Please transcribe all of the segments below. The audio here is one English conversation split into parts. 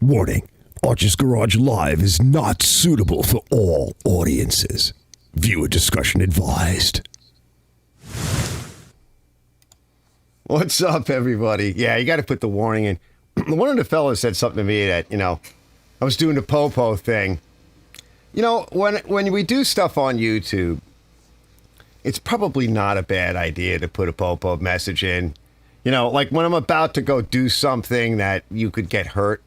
Warning, Archer's Garage Live is not suitable for all audiences. Viewer discretion advised. What's up, everybody? Yeah, you got to put the warning in. One of the fellas said something to me that, I was doing the po-po thing. When we do stuff on YouTube, it's probably not a bad idea to put a po-po message in. Like when I'm about to go do something that you could get hurt.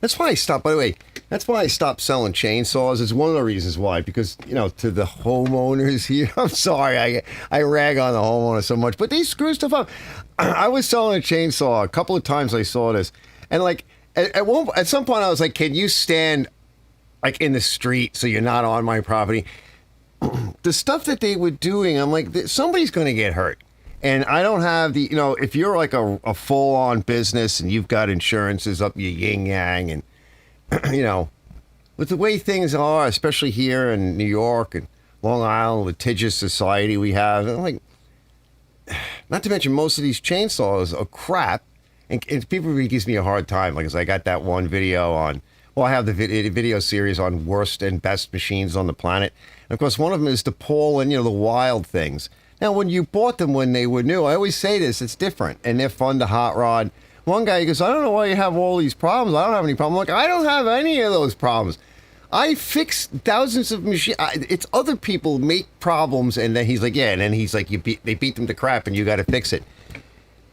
That's why I stopped, by the way, that's why I stopped selling chainsaws. It's one of the reasons why, because, to the homeowners here, I'm sorry, I rag on the homeowner so much, but they screw stuff up. I was selling a chainsaw. A couple of times I saw this, and like, at some point I was like, can you stand like in the street so you're not on my property? The stuff that they were doing, I'm like, somebody's going to get hurt. And I don't have the, if you're like a full-on business and you've got insurances up your yin-yang and, with the way things are, especially here in New York and Long Island, litigious society we have, I'm like, not to mention most of these chainsaws are crap. And people gives me a hard time. Like, I got that one video on, I have the video series on worst and best machines on the planet. And of course, one of them is the Paul and, the wild things. Now, when you bought them when they were new, I always say this, it's different, and they're fun to hot rod. One guy goes, I don't know why you have all these problems. I don't have any problems. I'm like, I don't have any of those problems. I fix thousands of machines. It's other people make problems, and then he's like, yeah, and then he's like, they beat them to crap, and you got to fix it.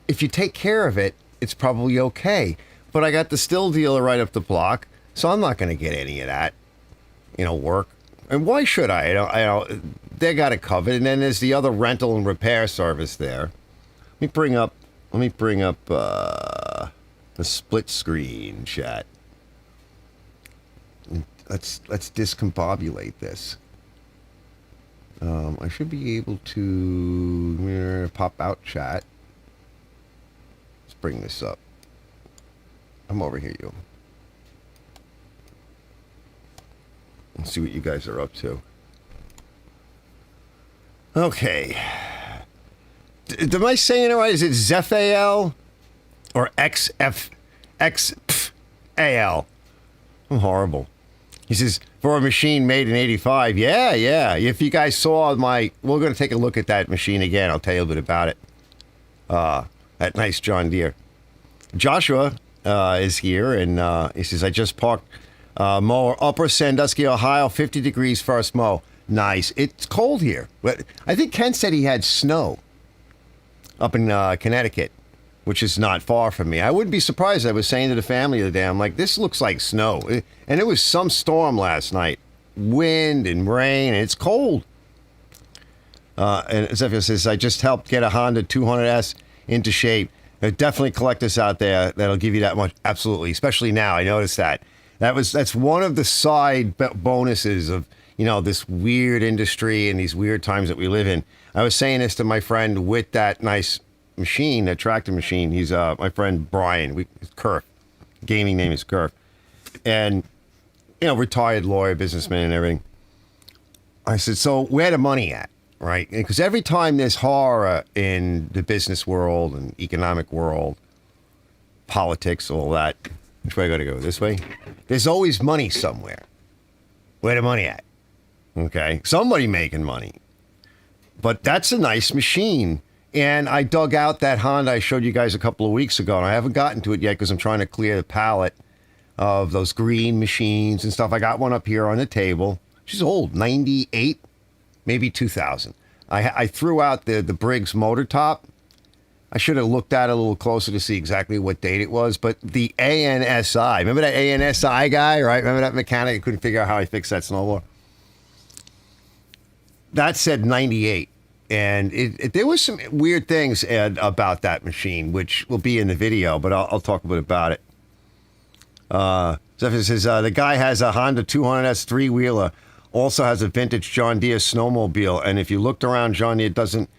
If you take care of it, it's probably okay. But I got the still dealer right up the block, so I'm not going to get any of that, work. And why should I? I don't. They got it covered. And then there's the other rental and repair service there. Let me bring up the split screen chat. Let's discombobulate this. I should be able to pop out chat. Let's bring this up. I'm over here, you. Let's see what you guys are up to. Okay. Am I saying it right? Is it Zephael or XFXAL? I'm horrible. He says, for a machine made in 85. Yeah. If you guys saw we're going to take a look at that machine again. I'll tell you a bit about it. That nice John Deere. Joshua is here, and he says, I just parked mower, Upper Sandusky, Ohio, 50 degrees first mow. Nice. It's cold here. But I think Ken said he had snow up in Connecticut, which is not far from me. I wouldn't be surprised. I was saying to the family the other day, I'm like, this looks like snow. And it was some storm last night. Wind and rain, and it's cold. And Zephyr says, I just helped get a Honda 200S into shape. There are definitely collectors out there that'll give you that much. Absolutely. Especially now. I noticed that. That's one of the side bonuses of, this weird industry and these weird times that we live in. I was saying this to my friend with that nice machine, that tractor machine. He's my friend Brian. Kerf. Gaming name is Kerf. And, retired lawyer, businessman and everything. I said, so where the money at, right? Because every time there's horror in the business world and economic world, politics, all that, which way I got to go? This way? There's always money somewhere. Where the money at? Okay. Somebody making money. But that's a nice machine. And I dug out that Honda I showed you guys a couple of weeks ago, and I haven't gotten to it yet because I'm trying to clear the palette of those green machines and stuff. I got one up here on the table. She's old, 98, maybe 2000. I threw out the Briggs motor top. I should have looked at it a little closer to see exactly what date it was, but the ANSI, remember that ANSI guy, right? Remember that mechanic who couldn't figure out how he fixed that snowblower? That said 98, and there was some weird things about that machine, which will be in the video, but I'll talk a bit about it. Zephyr says, the guy has a Honda 200S three-wheeler, also has a vintage John Deere snowmobile, and if you looked around, John Deere doesn't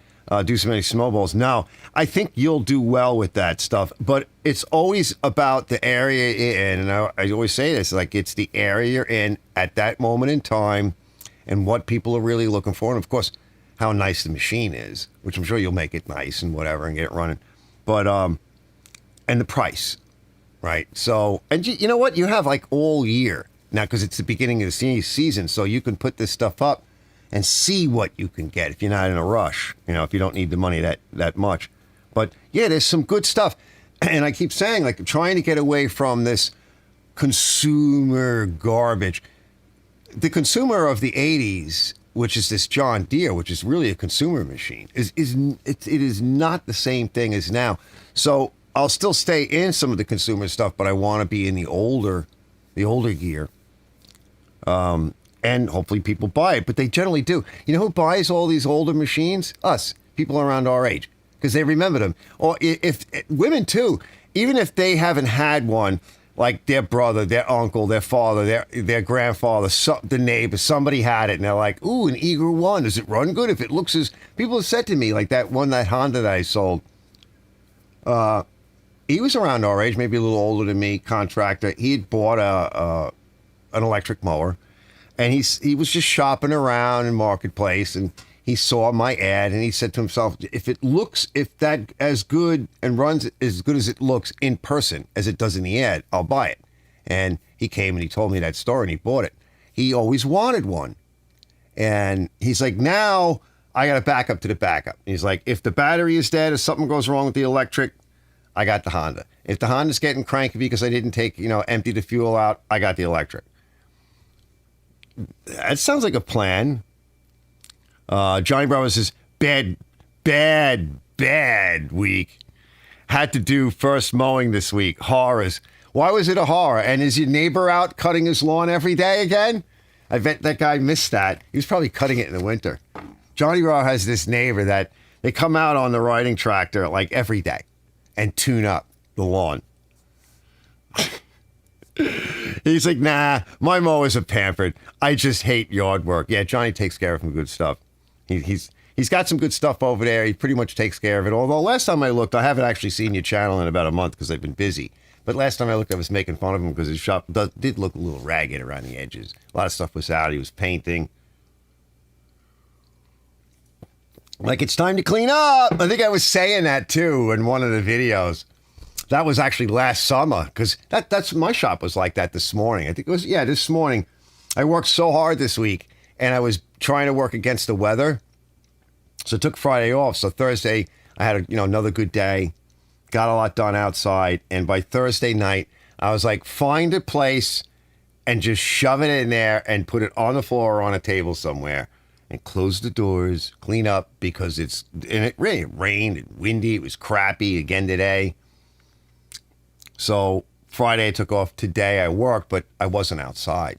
do so many snowballs. Now, I think you'll do well with that stuff, but it's always about the area you're in, and I always say this, like it's the area you're in at that moment in time and what people are really looking for, and of course, how nice the machine is, which I'm sure you'll make it nice and whatever and get it running. But and the price, right? So, and you know what? You have like all year now because it's the beginning of the season, so you can put this stuff up and see what you can get if you're not in a rush, if you don't need the money that much. But yeah, there's some good stuff. And I keep saying, like, trying to get away from this consumer garbage. The consumer of the 80s, which is this John Deere, which is really a consumer machine, it is not the same thing as now. So I'll still stay in some of the consumer stuff, but I want to be in the older gear. And hopefully people buy it, but they generally do. You know who buys all these older machines? Us, people around our age, because they remember them. Or if women too, even if they haven't had one, like their brother, their uncle, their father, their grandfather, the neighbor, somebody had it, and they're like, ooh, an Eager One. Does it run good? If it looks as... People have said to me, like that Honda that I sold, he was around our age, maybe a little older than me, contractor. He had bought an electric mower, and he was just shopping around in Marketplace, and he saw my ad, and he said to himself, if that as good and runs as good as it looks in person as it does in the ad, I'll buy it. And he came and he told me that story, and he bought it. He always wanted one. And he's like, now I got to back up to the backup. He's like, if the battery is dead, if something goes wrong with the electric, I got the Honda. If the Honda's getting cranky because I didn't empty the fuel out, I got the electric. That sounds like a plan. Johnny Bravo says, bad week. Had to do first mowing this week. Horrors. Why was it a horror? And is your neighbor out cutting his lawn every day again? I bet that guy missed that. He was probably cutting it in the winter. Johnny Bravo has this neighbor that they come out on the riding tractor like every day and tune up the lawn. He's like, nah, my mowers are pampered. I just hate yard work. Yeah, Johnny takes care of some good stuff. He's got some good stuff over there. He pretty much takes care of it. Although last time I looked, I haven't actually seen your channel in about a month because I've been busy. But last time I looked, I was making fun of him because his shop did look a little ragged around the edges. A lot of stuff was out. He was painting. Like, it's time to clean up. I think I was saying that too in one of the videos. That was actually last summer because that's my shop was like that this morning. I think it was, this morning. I worked so hard this week and I was trying to work against the weather. So I took Friday off. So Thursday, I had another good day. Got a lot done outside. And by Thursday night, I was like, find a place and just shove it in there and put it on the floor or on a table somewhere. And close the doors, clean up because it rained and windy. It was crappy again today. So Friday I took off. Today I worked, but I wasn't outside,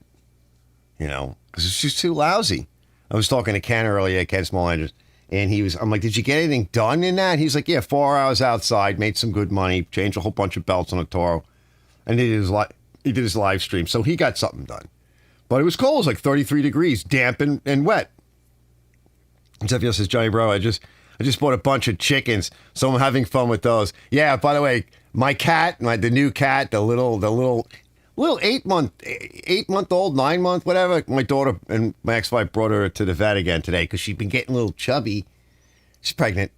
because it's just too lousy. I was talking to Ken earlier, Ken Small Engines, and I'm like, did you get anything done in that? He's like, yeah, 4 hours outside, made some good money, changed a whole bunch of belts on a Toro, and he did his live stream. So he got something done. But it was cold. It was like 33 degrees, damp and wet. Zephyr says, Johnny Bro, I just bought a bunch of chickens, so I'm having fun with those. Yeah, by the way, my cat, the new cat, the little 8-month-old, 9-month, whatever. My daughter and my ex-wife brought her to the vet again today because she'd been getting a little chubby. She's pregnant.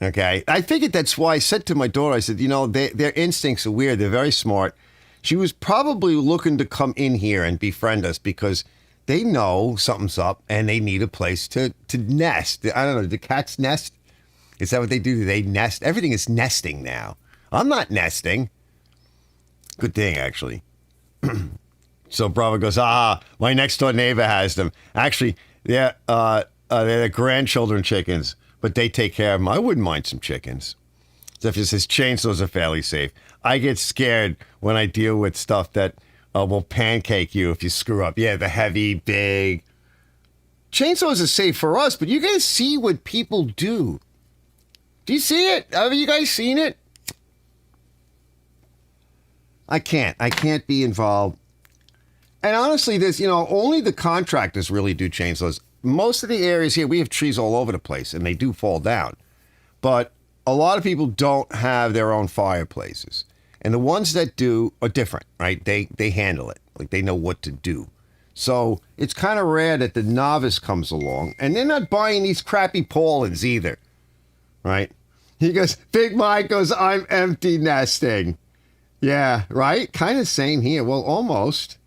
Okay. I figured that's why I said to my daughter, I said, their instincts are weird. They're very smart. She was probably looking to come in here and befriend us because they know something's up and they need a place to nest. I don't know. Do cats nest? Is that what they do? Do they nest? Everything is nesting now. I'm not nesting. Good thing, actually. So Bravo goes, my next door neighbor has them. Actually, they're the grandchildren chickens, but they take care of them. I wouldn't mind some chickens. Zephyr says chainsaws are fairly safe. I get scared when I deal with stuff that will pancake you if you screw up. Yeah, the heavy, big. Chainsaws are safe for us, but you guys see what people do. Do you see it? Have you guys seen it? I can't be involved. And honestly, there's, only the contractors really do chainsaws. Most of the areas here, we have trees all over the place, and they do fall down. But a lot of people don't have their own fireplaces. And the ones that do are different, right? They handle it. Like, they know what to do. So it's kind of rare that the novice comes along. And they're not buying these crappy Paulins either, right? He goes, Big Mike goes, I'm empty nesting. Yeah, right? Kind of same here. Well, almost.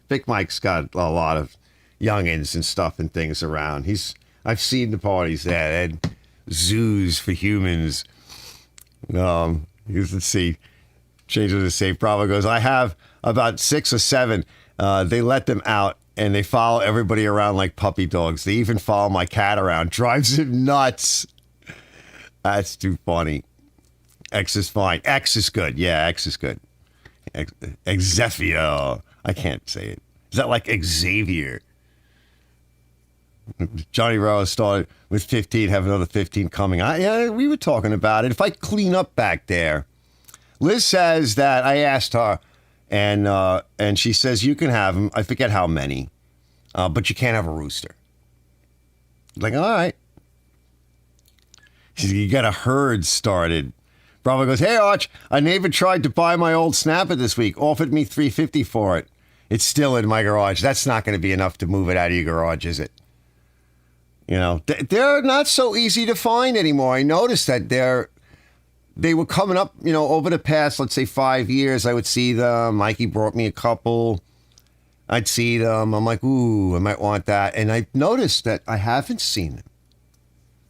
Big Mike's got a lot of youngins and stuff and things around. I've seen the parties there. They had zoos for humans. Let's see. Change of the safe. Bravo goes, I have about 6 or 7. They let them out and they follow everybody around like puppy dogs. They even follow my cat around. Drives him nuts. That's too funny. X is fine. X is good. Yeah, X is good. Xavier. I can't say it. Is that like Xavier? Johnny Rowe started with 15, have another 15 coming. Yeah, we were talking about it. If I clean up back there, Liz says that I asked her, and she says you can have them. I forget how many, but you can't have a rooster. Like, all right. She said, you got a herd started. Bravo goes, hey, Arch, a neighbor tried to buy my old snapper this week, offered me $350 for it. It's still in my garage. That's not going to be enough to move it out of your garage, is it? You know, they're not so easy to find anymore. I noticed that they were coming up, you know, over the past, let's say 5 years. I would see them. Mikey brought me a couple. I'd see them. I'm like, ooh, I might want that. And I noticed that I haven't seen them.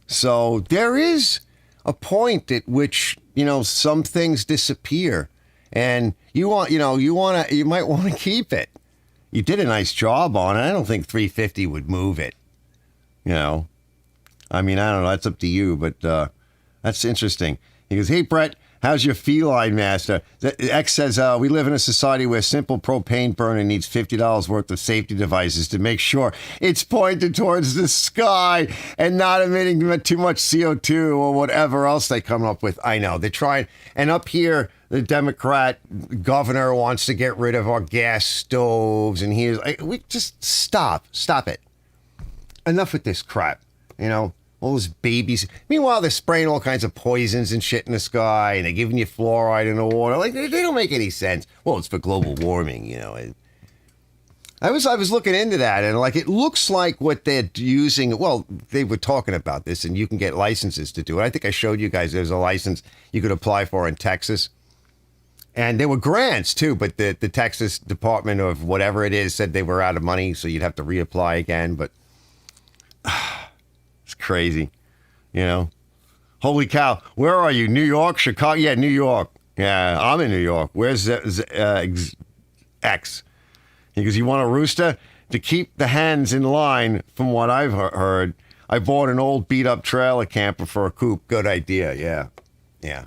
So there is a point at which, you know, some things disappear and you might want to keep it. You did a nice job on it. I don't think 350 would move it. You know, I mean, I don't know. That's up to you, but that's interesting. He goes, hey, Brett, how's your feline master? X says, we live in a society where simple propane burner needs $50 worth of safety devices to make sure it's pointed towards the sky and not emitting too much CO2 or whatever else they come up with. I know. They're trying. And up here, the Democrat governor wants to get rid of our gas stoves. And he's like, we just stop it. Enough with this crap, you know, all those babies. Meanwhile, they're spraying all kinds of poisons and shit in the sky, and they're giving you fluoride in the water. Like, they don't make any sense. Well, it's for global warming, you know. I was looking into that, and like, it looks like what they're using. Well, they were talking about this, and you can get licenses to do it. I think I showed you guys there's a license you could apply for in Texas. And there were grants, too, but the Texas Department of whatever it is said they were out of money, so you'd have to reapply again, but it's crazy, you know. Holy cow. Where are you? New York? Chicago? Yeah, New York. Yeah, I'm in New York. Where's X? He goes, you want a rooster? To keep the hens in line, from what I've heard, I bought an old beat-up trailer camper for a coop. Good idea, yeah. Yeah.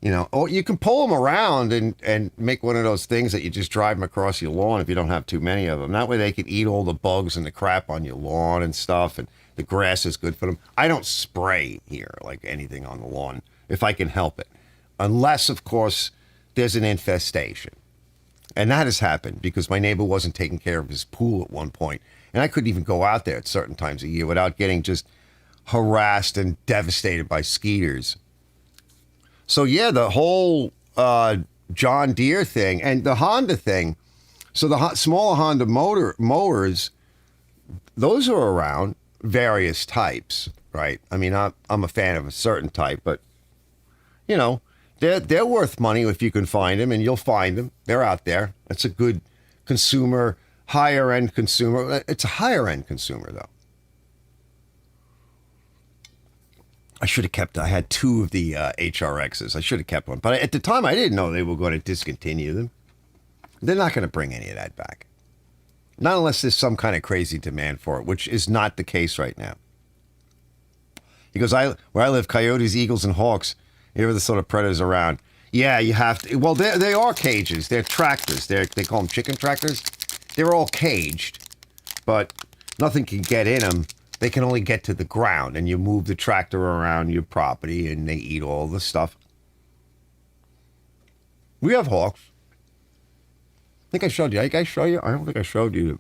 You know, or you can pull them around and make one of those things that you just drive them across your lawn if you don't have too many of them. That way they can eat all the bugs and the crap on your lawn and stuff, and the grass is good for them. I don't spray here like anything on the lawn if I can help it. Unless, of course, there's an infestation. And that has happened because my neighbor wasn't taking care of his pool at one point, and I couldn't even go out there at certain times of year without getting just harassed and devastated by skeeters. So, yeah, the whole John Deere thing and the Honda thing. So the smaller Honda mowers, those are around various types, right? I mean, I'm a fan of a certain type, but, you know, they're worth money if you can find them, and you'll find them. They're out there. It's a good consumer, higher-end consumer. It's a higher-end consumer, though. I had 2 of the HRXs. I should have kept one. But at the time, I didn't know they were going to discontinue them. They're not going to bring any of that back. Not unless there's some kind of crazy demand for it, which is not the case right now. He goes, where I live, coyotes, eagles, and hawks, here are the sort of predators around. Yeah, you have to. Well, they are cages. They're tractors. They call them chicken tractors. They're all caged, but nothing can get in them. They can only get to the ground, and you move the tractor around your property, and they eat all the stuff. We have hawks. I think I showed you. I show you? I don't think I showed you.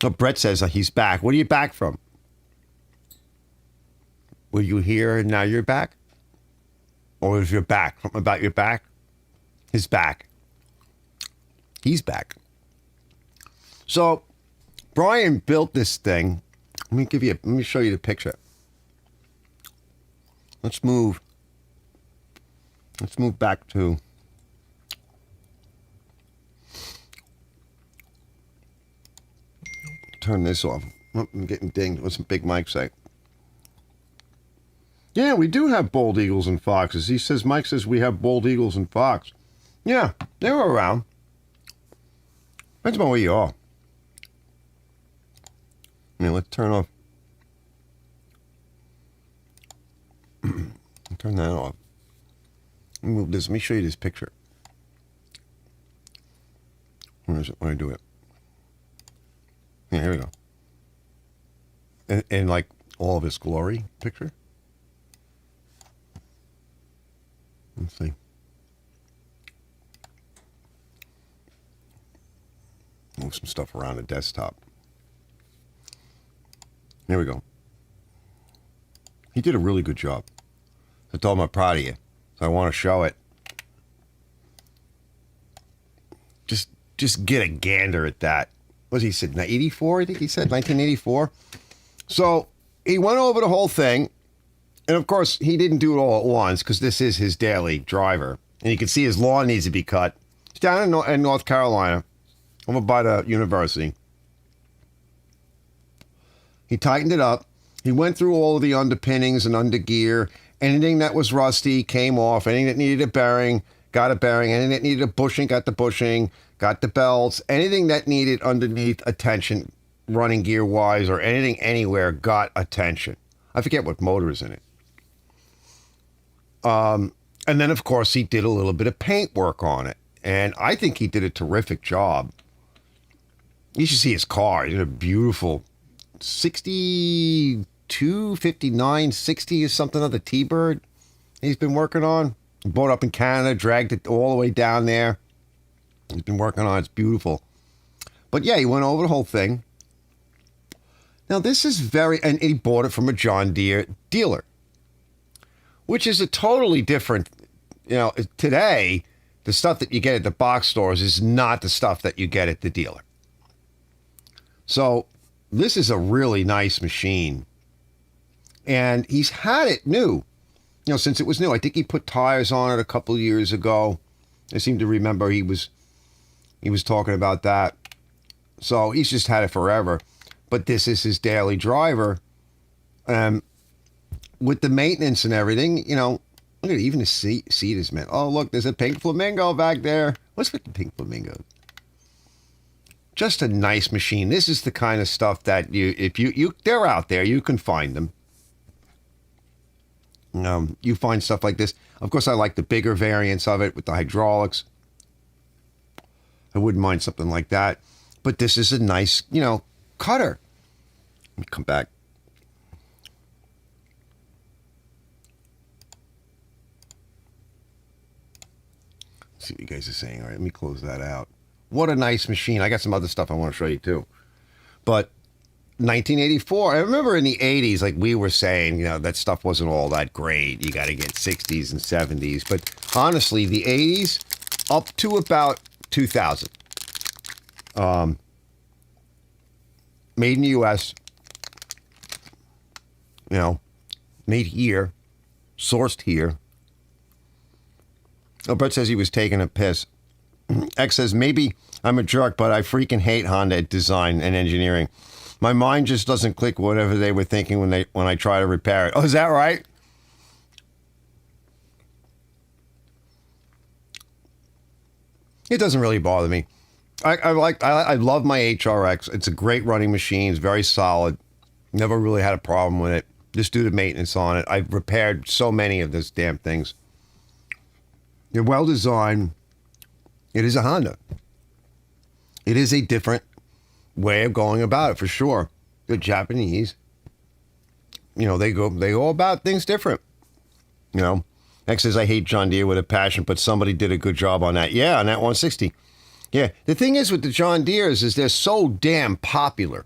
Oh, Brett says he's back. What are you back from? Were you here and now you're back? Or is your back? Something about your back? His back. He's back. So, Brian built this thing. Let me show you the picture. let's move back to turn this off. Oh, I'm getting dinged. What's a Big Mike say? Yeah, we do have bald eagles and foxes. Mike says we have bald eagles and fox. Yeah, they were around. Depends on where you are. Yeah, let's turn off. Turn that off. Let me move this. Let me show you this picture. Where is it? Where do I do it? Yeah, here we go. And like all of its glory picture. Let's see. Move some stuff around the desktop. There we go. He did a really good job. I told him I'm proud of you. So I want to show it. Just get a gander at that. What he said, 84? I think he said 1984. So he went over the whole thing. And of course, he didn't do it all at once because this is his daily driver. And you can see his lawn needs to be cut. It's down in North Carolina, over by the university. He tightened it up. He went through all of the underpinnings and undergear. Anything that was rusty came off. Anything that needed a bearing, got a bearing. Anything that needed a bushing, got the bushing. Got the belts. Anything that needed underneath attention, running gear-wise, or anything anywhere, got attention. I forget what motor is in it. And then, of course, he did a little bit of paint work on it. And I think he did a terrific job. You should see his car. He did a beautiful 62, 59, 60 or something of the T-Bird he's been working on. He bought it up in Canada, dragged it all the way down there. He's been working on it. It's beautiful. But yeah, he went over the whole thing. Now, this is and he bought it from a John Deere dealer, which is a totally different, today, the stuff that you get at the box stores is not the stuff that you get at the dealer. So this is a really nice machine. And he's had it new, since it was new. I think he put tires on it a couple of years ago. I seem to remember he was talking about that. So he's just had it forever. But this is his daily driver. With the maintenance and everything, look at it, even the seat is meant. Oh, look, there's a pink flamingo back there. What's with the pink flamingo? Just a nice machine. This is the kind of stuff that they're out there, you can find them. You find stuff like this. Of course, I like the bigger variants of it with the hydraulics. I wouldn't mind something like that. But this is a nice, cutter. Let me come back. Let's see what you guys are saying. All right, let me close that out. What a nice machine. I got some other stuff I want to show you too. But 1984, I remember in the 80s, like we were saying, that stuff wasn't all that great. You got to get 60s and 70s. But honestly, the 80s up to about 2000. Made in the U.S., made here, sourced here. Oh, Brett says he was taking a piss. X says, maybe I'm a jerk, but I freaking hate Honda design and engineering. My mind just doesn't click whatever they were thinking when I try to repair it. Oh, is that right? It doesn't really bother me. I love my HRX. It's a great running machine. It's very solid. Never really had a problem with it. Just do the maintenance on it. I've repaired so many of those damn things. They're well designed. It is a Honda. It is a different way of going about it for sure. The Japanese, they go about things different. X says, I hate John Deere with a passion, but somebody did a good job on that. Yeah, on that 160. Yeah, the thing is with the John Deeres is they're so damn popular.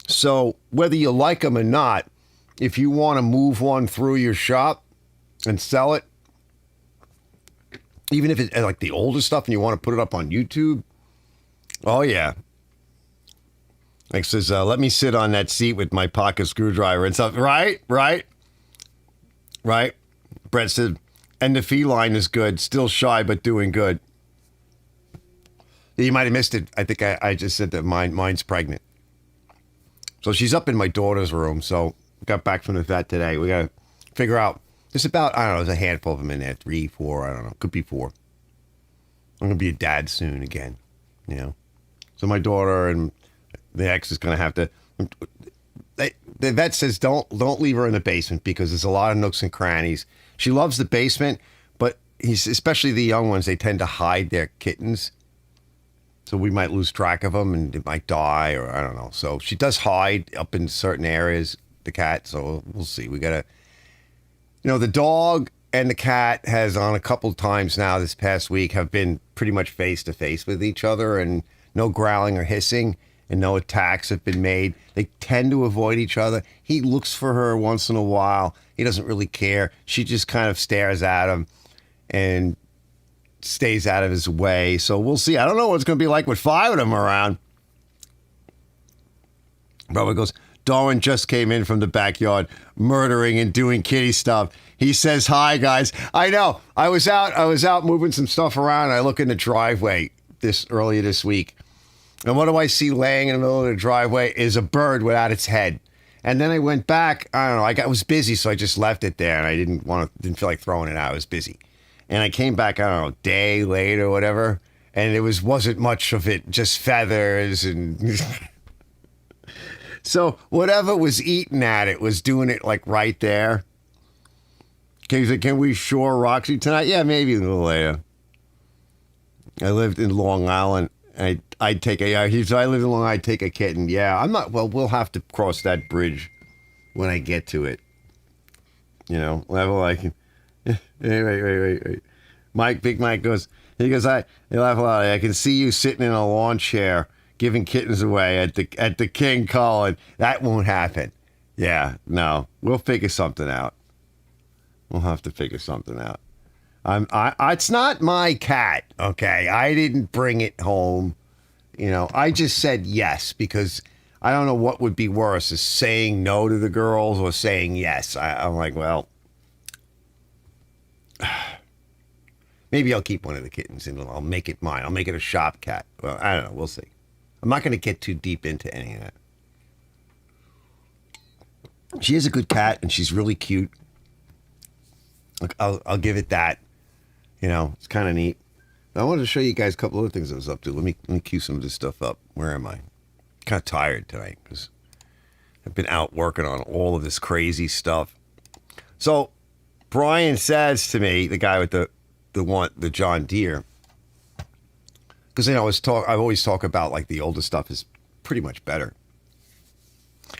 So whether you like them or not, if you want to move one through your shop and sell it, even if it's like the older stuff and you want to put it up on YouTube, oh yeah. Like says, let me sit on that seat with my pocket screwdriver and stuff. Right. Right? Brett said, and the feline is good. Still shy, but doing good. You might have missed it. I think I just said that mine's pregnant. So she's up in my daughter's room. So got back from the vet today. We got to figure out. There's about, I don't know, there's a handful of them in there. 3, 4, I don't know. Could be 4. I'm going to be a dad soon again. You know? So my daughter and the ex is going to have to. The vet says don't leave her in the basement because there's a lot of nooks and crannies. She loves the basement, but especially the young ones, they tend to hide their kittens. So we might lose track of them and it might die, or I don't know. So she does hide up in certain areas, the cat. So we'll see. We got to, the dog and the cat has on a couple times now this past week have been pretty much face to face with each other, and no growling or hissing and no attacks have been made. They tend to avoid each other. He looks for her once in a while. He doesn't really care. She just kind of stares at him and stays out of his way. So we'll see. I don't know what it's going to be like with 5 of them around. Brother goes, Darwin just came in from the backyard, murdering and doing kitty stuff. He says, hi, guys. I know. I was out moving some stuff around, and I look in the driveway earlier this week. And what do I see laying in the middle of the driveway is a bird without its head. And then I went back. I don't know. I was busy, so I just left it there, and I didn't feel like throwing it out. I was busy. And I came back, I don't know, a day later or whatever, and it wasn't much of it, just feathers and so whatever was eating at it was doing it like right there. He said, can we shore Roxy tonight? Yeah, maybe a little later. I lived in Long Island. I'd take I lived in Long Island, I'd take a kitten. Yeah, I'm not, well, we'll have to cross that bridge when I get to it. Level like, wait. Big Mike goes, he laugh a lot. I can see you sitting in a lawn chair giving kittens away at the King Colin. That won't happen. Yeah, no, we'll figure something out. We'll have to figure something out. It's not my cat, okay? I didn't bring it home. I just said yes because I don't know what would be worse, is saying no to the girls or saying yes. I'm like, well, maybe I'll keep one of the kittens and I'll make it mine. I'll make it a shop cat. Well, I don't know. We'll see. I'm not going to get too deep into any of that. She is a good cat and she's really cute. Look, I'll give it that. It's kind of neat. I wanted to show you guys a couple other things I was up to. Let me cue some of this stuff up. Where am I? Kind of tired tonight because I've been out working on all of this crazy stuff. So Brian says to me, the guy with the John Deere, because I always talk about like the older stuff is pretty much better.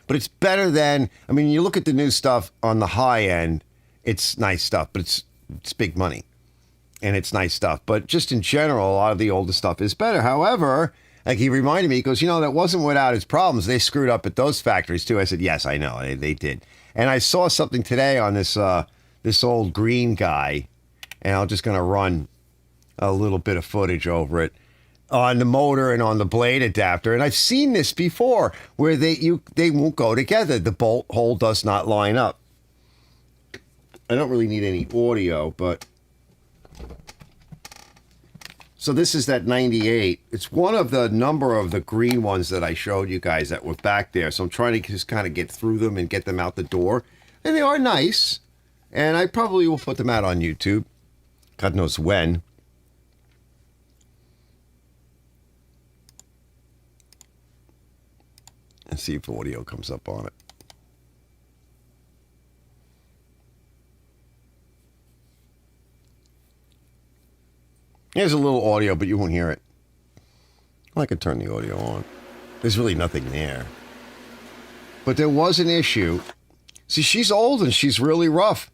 But it's better than, you look at the new stuff on the high end, it's nice stuff, but it's big money. And it's nice stuff. But just in general, a lot of the older stuff is better. However, like he reminded me, he goes, that wasn't without its problems. They screwed up at those factories too. I said, yes, I know. They did. And I saw something today on this old green guy, and I'm just going to run a little bit of footage over it on the motor and on the blade adapter. And I've seen this before where they won't go together. The bolt hole does not line up. I don't really need any audio, but so this is that 98. It's one of the number of the green ones that I showed you guys that were back there. So I'm trying to just kind of get through them and get them out the door. And they are nice. And I probably will put them out on YouTube. God knows when. And see if audio comes up on it. Here's a little audio, but you won't hear it. Well, I could turn the audio on. There's really nothing there. But there was an issue. See, she's old and she's really rough.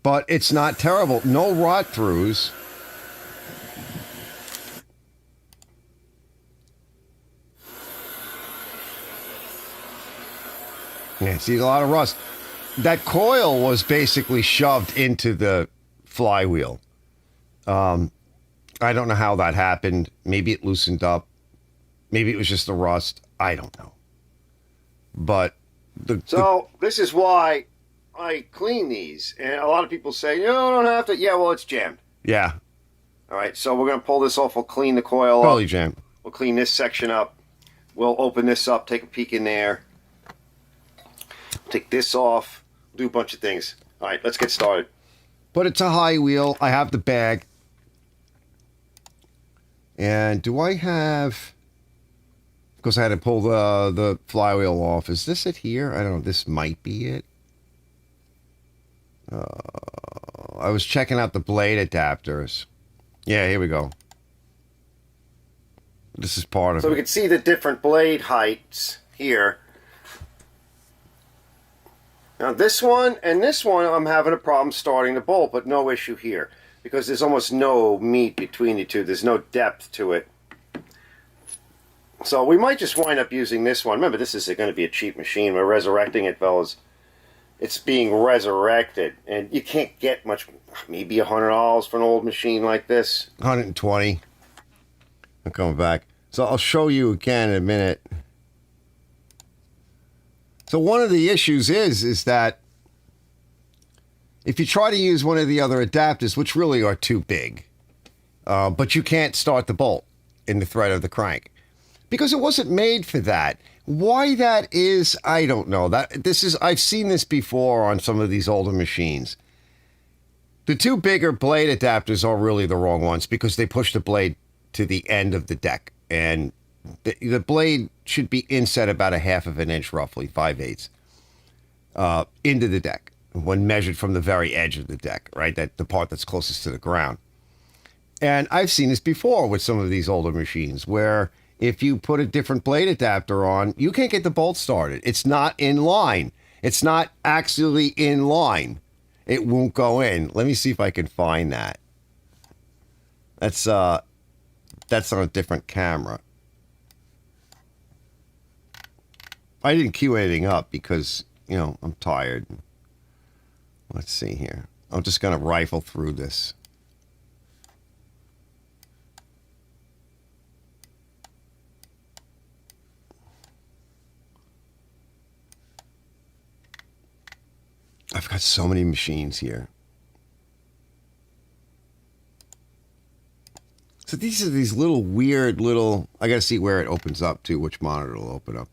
But it's not terrible. No rot throughs. Yeah, see, a lot of rust. That coil was basically shoved into the flywheel. I don't know how that happened. Maybe it loosened up. Maybe it was just the rust. I don't know. But this is why I clean these, and a lot of people say, no, I don't have to. Yeah, well, it's jammed. Yeah. All right, so we're going to pull this off. We'll clean the coil Totally up. jammed. We'll clean this section up. We'll open this up, take a peek in there. Take this off. Do a bunch of things. All right, let's get started. But it's a high wheel. I have the bag. And do I have... Because I had to pull the flywheel off. Is this it here? I don't know. This might be it. I was checking out the blade adapters. Yeah, here we go. This is part of So it. we can see the different blade heights here. Now this one and this one, I'm having a problem starting the bolt, but no issue here. Because there's almost no meat between the two. There's no depth to it. So we might just wind up using this one. Remember, this is going to be a cheap machine. We're resurrecting it, fellas. It's being resurrected. And you can't get much, maybe $100 for an old machine like this. 120. I'm coming back. So I'll show you again in a minute. So one of the issues is that if you try to use one of the other adapters, which really are too big, but you can't start the bolt in the thread of the crank because it wasn't made for that. Why that is, I don't know. I've seen this before on some of these older machines. The two bigger blade adapters are really the wrong ones because they push the blade to the end of the deck, and the blade should be inset about 1/2 inch, roughly 5/8, into the deck when measured from the very edge of the deck, right? The part that's closest to the ground. And I've seen this before with some of these older machines where if you put a different blade adapter on, you can't get the bolt started. It's not in line. It's not actually in line. It won't go in. Let me see if I can find that. That's on a different camera. I didn't cue anything up because, I'm tired. Let's see here. I'm just going to rifle through this. I've got so many machines here. So these are these little weird little... I got to see where it opens up to, which monitor it'll open up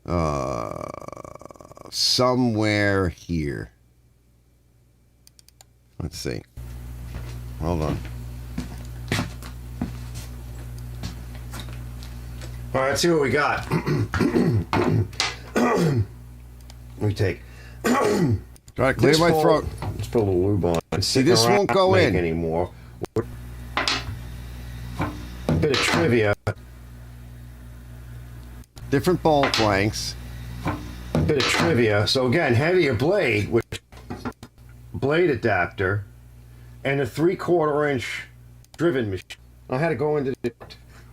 on. Somewhere here. Let's see. Hold on. All right, let's see what we got. Let me take. Try to clear my throat. Let's put a little lube on. See, this won't go in anymore. A bit of trivia. Different bolt lengths. A bit of trivia. So again, heavier blade with blade adapter and a 3/4 inch driven machine. I had to go into the,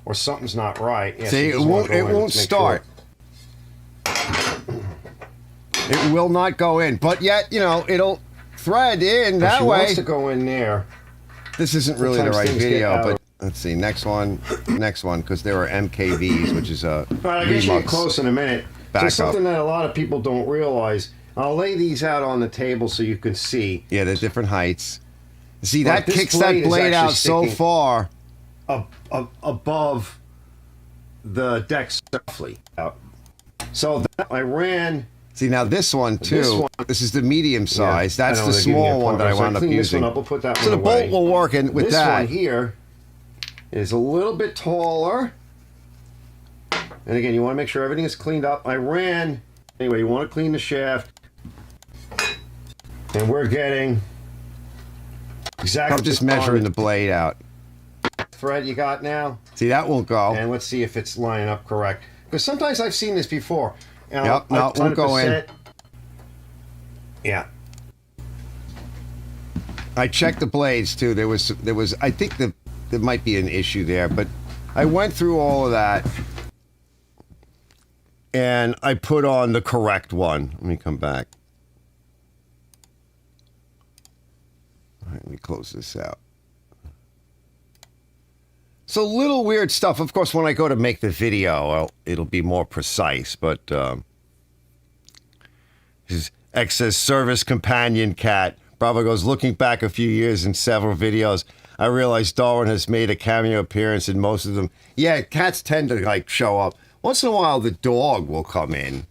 or something's not right. Yeah, See, so it won't start. It will not go in, but yet, it'll thread in that she way. Wants to go in there. This isn't really the Sometimes right things video, get but let's see. Next one, because there are MKVs, which is a All right, I'll get you remux close in a minute. backup. So something that a lot of people don't realize. I'll lay these out on the table so you can see. Yeah, they're different heights. See, Like, that this kicks that blade is blade actually out so sticking far. Above the deck roughly out. So I ran. See, now this one, too, this is the medium size. Yeah, That's I know, the they're giving me a small one that I problem. So wound up clean this using. one up, we'll put that So the one away. bolt will work with This that. one here is a little bit taller. And again, you want to make sure everything is cleaned up. I ran. Anyway, you want to clean the shaft. And we're getting exactly. I'm just measuring the blade out. thread you got now. See, that won't go. And let's see if it's lining up correct. Because sometimes I've seen this before. And Yep, no, it won't go in. 100%. Yeah. I checked the blades too. There was I think there might be an issue there, but I went through all of that and I put on the correct one. Let me come back. All right, let me close this out. So little weird stuff. Of course, when I go to make the video, it'll be more precise, but X says service companion cat. Bravo goes, looking back a few years in several videos, I realized Darwin has made a cameo appearance in most of them. Yeah, cats tend to like show up. Once in a while, the dog will come in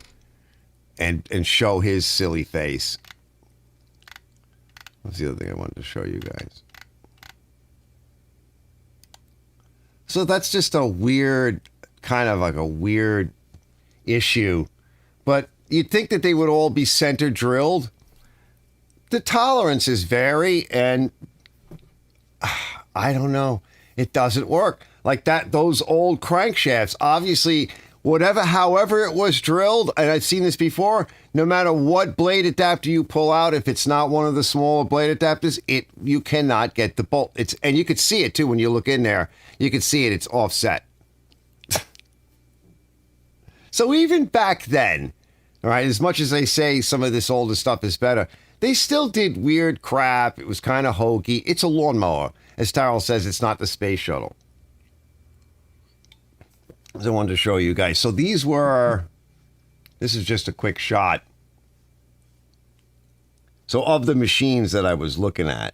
and show his silly face. What's the other thing I wanted to show you guys? So that's just a weird, kind of like a weird issue. But you'd think that they would all be center drilled. The tolerances vary, and I don't know. It doesn't work. Like that, those old crankshafts, obviously, however it was drilled, and I've seen this before, no matter what blade adapter you pull out, if it's not one of the smaller blade adapters, you cannot get the bolt. And you could see it too when you look in there. You can see it's offset. So even back then, all right, as much as they say some of this older stuff is better, they still did weird crap. It was kind of hokey. It's a lawnmower. As Tyrell says, it's not the space shuttle. I wanted to show you guys. So this is just a quick shot. So of the machines that I was looking at,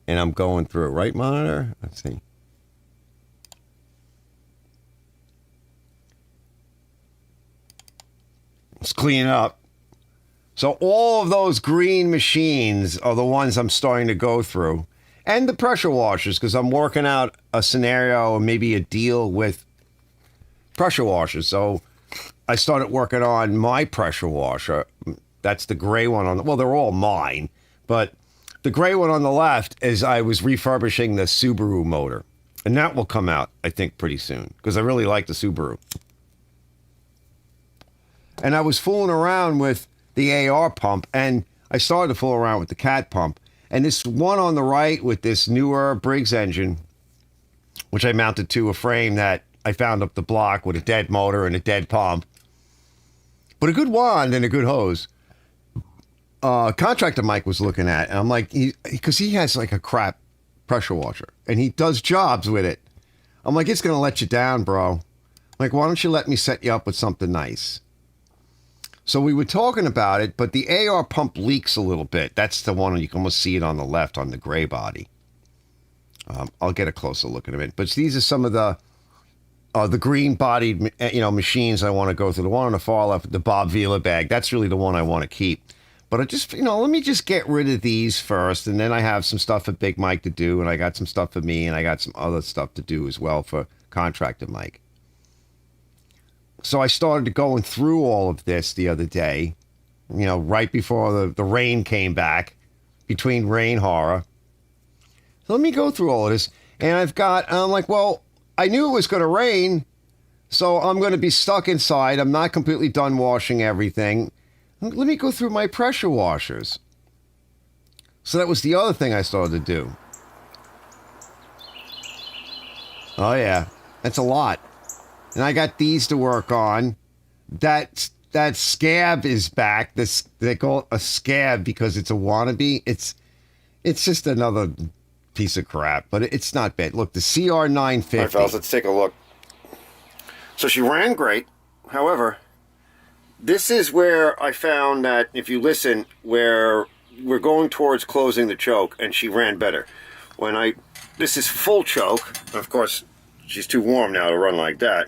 and I'm going through, right, monitor? Let's see. Let's clean up. So all of those green machines are the ones I'm starting to go through. And the pressure washers, because I'm working out a scenario or maybe a deal with pressure washers. So I started working on my pressure washer. That's the gray one well, they're all mine. But the gray one on the left is I was refurbishing the Subaru motor. And that will come out, I think, pretty soon. Because I really like the Subaru. And I was fooling around with the AR pump, and I started to fool around with the cat pump. And this one on the right with this newer Briggs engine, which I mounted to a frame that I found up the block with a dead motor and a dead pump. But a good wand and a good hose. Contractor Mike was looking at, and I'm like, because he has like a crap pressure washer, and he does jobs with it. I'm like, it's going to let you down, bro. Like, why don't you let me set you up with something nice? So we were talking about it, but the AR pump leaks a little bit. That's the one, you can almost see it on the left on the gray body. I'll get a closer look at it. But these are some of the green-bodied, machines I want to go through. The one on the far left, the Bob Vila bag, that's really the one I want to keep. But I just, let me just get rid of these first, and then I have some stuff for Big Mike to do, and I got some stuff for me, and I got some other stuff to do as well for Contractor Mike. So I started going through all of this the other day, right before the rain came back, between rain horror. So let me go through all of this. And I'm like, well, I knew it was going to rain, so I'm going to be stuck inside. I'm not completely done washing everything. Let me go through my pressure washers. So that was the other thing I started to do. Oh, yeah. That's a lot. And I got these to work on. That scab is back. They call it a scab because it's a wannabe. It's just another piece of crap, but it's not bad. Look, the CR950. All right, fellas, let's take a look. So she ran great. However, this is where I found that if you listen, where we're going towards closing the choke, and she ran better. This is full choke. Of course, she's too warm now to run like that.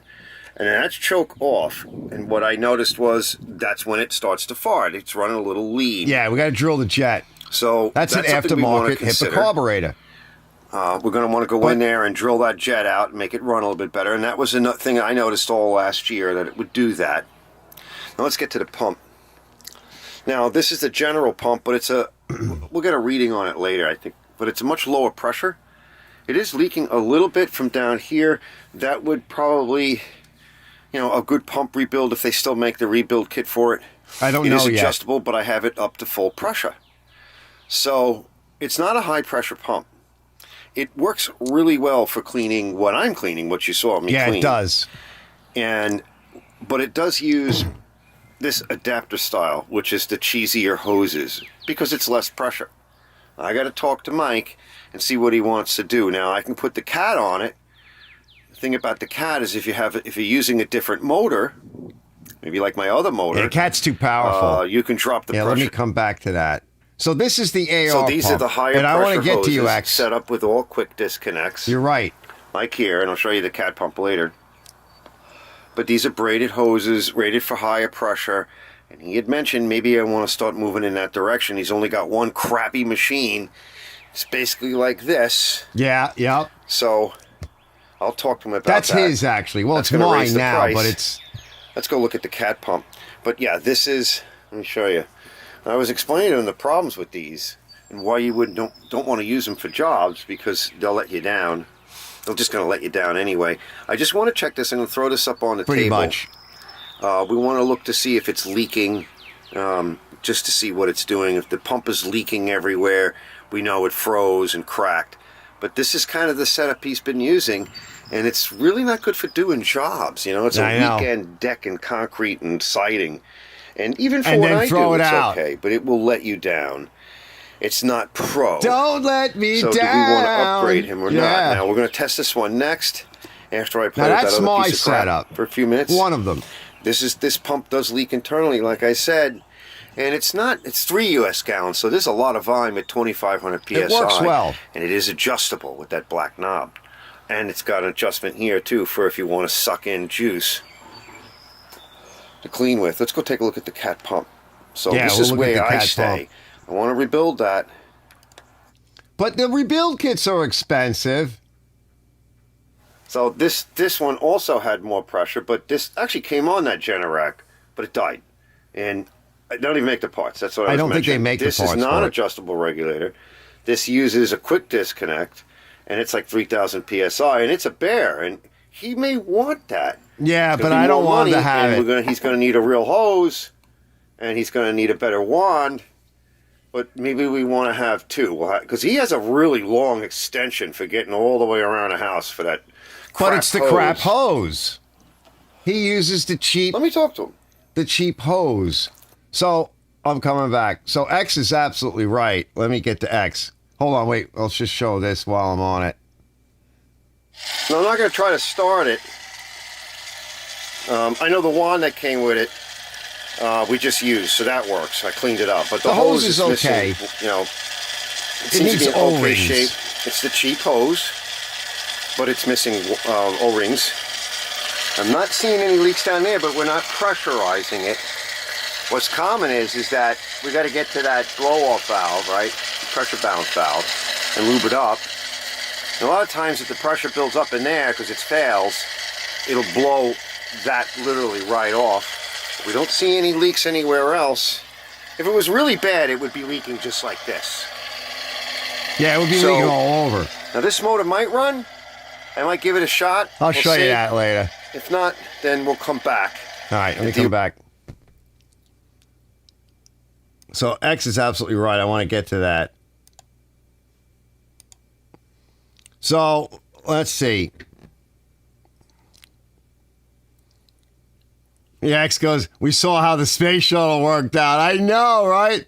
And then that's choke off. And what I noticed was that's when it starts to fart. It's running a little lean. Yeah, we got to drill the jet. So that's an aftermarket HIPAA carburetor. We're going to want to go in there and drill that jet out and make it run a little bit better. And that was another thing I noticed all last year, that it would do that. Now let's get to the pump. Now this is the general pump, but we'll get a reading on it later, I think. But it's a much lower pressure. It is leaking a little bit from down here. That would probably, a good pump rebuild if they still make the rebuild kit for it. I don't know yet. It is adjustable, but I have it up to full pressure. So it's not a high pressure pump. It works really well for cleaning what I'm cleaning, what you saw me clean. Yeah, it does. But it does use this adapter style, which is the cheesier hoses, because it's less pressure. I got to talk to Mike and see what he wants to do. Now, I can put the cat on it. The thing about the cat is if you're using a different motor, maybe like my other motor. Yeah, cat's too powerful. You can drop the Yeah, pressure. let me come back to that. So this is the AR So these pump. are the higher and I pressure want to get hoses to you, X. set up with all quick disconnects. You're right. Like here, and I'll show you the cat pump later. But these are braided hoses, rated for higher pressure. And he had mentioned maybe I want to start moving in that direction. He's only got one crappy machine. It's basically like this. Yeah, yep. So I'll talk to him about That's that. his, actually. Well, That's it's gonna raise mine the now, price. but it's... Let's go look at the cat pump. But yeah, this is, let me show you. I was explaining to him the problems with these and why you don't want to use them for jobs, because they'll let you down. They're just going to let you down anyway. I just want to check this. I'm going to throw this up on the Pretty table. much. We want to look to see if it's leaking, just to see what it's doing. If the pump is leaking everywhere, we know it froze and cracked. But this is kind of the setup he's been using, and it's really not good for doing jobs. You know, it's I know. weekend deck and concrete and siding. And even for And what then I throw do, it it's out. okay, but it will let you down. It's not pro. Don't let me So down. do we want to upgrade him or Yeah. not? Now, we're going to test this one next after I play Now, with that's that other my piece of crap setup. for a few minutes. One of them. This pump does leak internally, like I said, and it's 3 U.S. gallons, so there's a lot of volume at 2,500 psi. It works well. And it is adjustable with that black knob, and it's got an adjustment here too for if you want to suck in juice to clean with. Let's go take a look at the cat pump. So Yeah, this we'll is look at where the I cat stay. pump. I want to rebuild that. But the rebuild kits are expensive. So this one also had more pressure, but this actually came on that Generac, but it died. And I don't even make the parts. That's what I was don't think they mentioning. make the this parts is for it. non-adjustable regulator. This uses a quick disconnect, and it's like 3,000 psi, and it's a bear, and he may want that. Yeah, It's but gonna be I don't more want money, to have and it. he's going to need a real hose, and he's going to need a better wand. But maybe we want to have two, because he has a really long extension for getting all the way around a house for that. But it's the crap hose. He uses the cheap Let me talk to him. hose. So I'm coming back. So X is absolutely right. Let me get to X. Hold on, wait. Let's just show this while I'm on it. No, I'm not going to try to start it. I know the wand that came with it, we just used, so that works. I cleaned it up. But the hose hose is missing, okay. You know, it seems needs to be in okay O-rings. shape. It's the cheap hose, but it's missing O-rings. I'm not seeing any leaks down there, but we're not pressurizing it. What's common is that we got to get to that blow-off valve, right? The pressure balance valve, and lube it up. And a lot of times if the pressure builds up in there because it fails, it'll blow that literally right off. We don't see any leaks anywhere else. If it was really bad, it would be leaking just like this. Yeah, it would be So- leaking all over. Now this motor might run. I might give it a shot. I'll We'll show see. you that later. If not, then we'll come back. All right, let me Do you- come back. So X is absolutely right. I want to get to that. So let's see. The X goes, we saw how the space shuttle worked out. I know, right?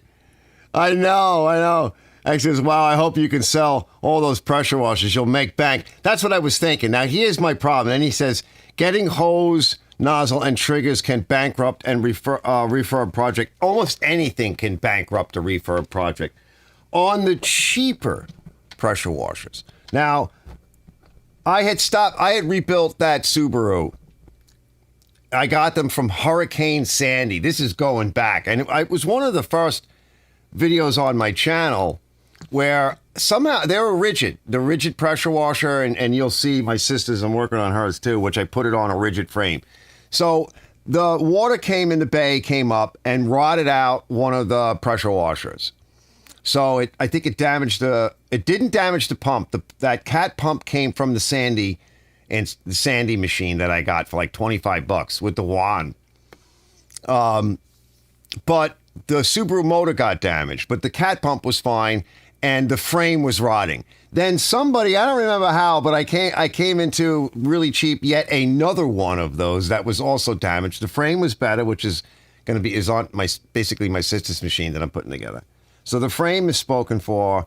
I know. X says, wow, I hope you can sell all those pressure washers. You'll make bank. That's what I was thinking. Now, here's my problem. And he says, getting hose, nozzle, and triggers can bankrupt and refurb project. Almost anything can bankrupt a refurb project on the cheaper pressure washers. Now, I had rebuilt that Subaru. I got them from Hurricane Sandy. This is going back. And it was one of the first videos on my channel where somehow they were rigid, the rigid pressure washer. And you'll see my sister's, I'm working on hers too, which I put it on a rigid frame. So the water came in the bay, came up and rotted out one of the pressure washers. So I think it damaged it didn't damage the pump. That cat pump came from the Sandy machine that I got for like $25 with the wand. But the Subaru motor got damaged, but the cat pump was fine and the frame was rotting. Then somebody, I don't remember how, but I came into really cheap yet another one of those that was also damaged. The frame was better, which is on basically my sister's machine that I'm putting together. So the frame is spoken for.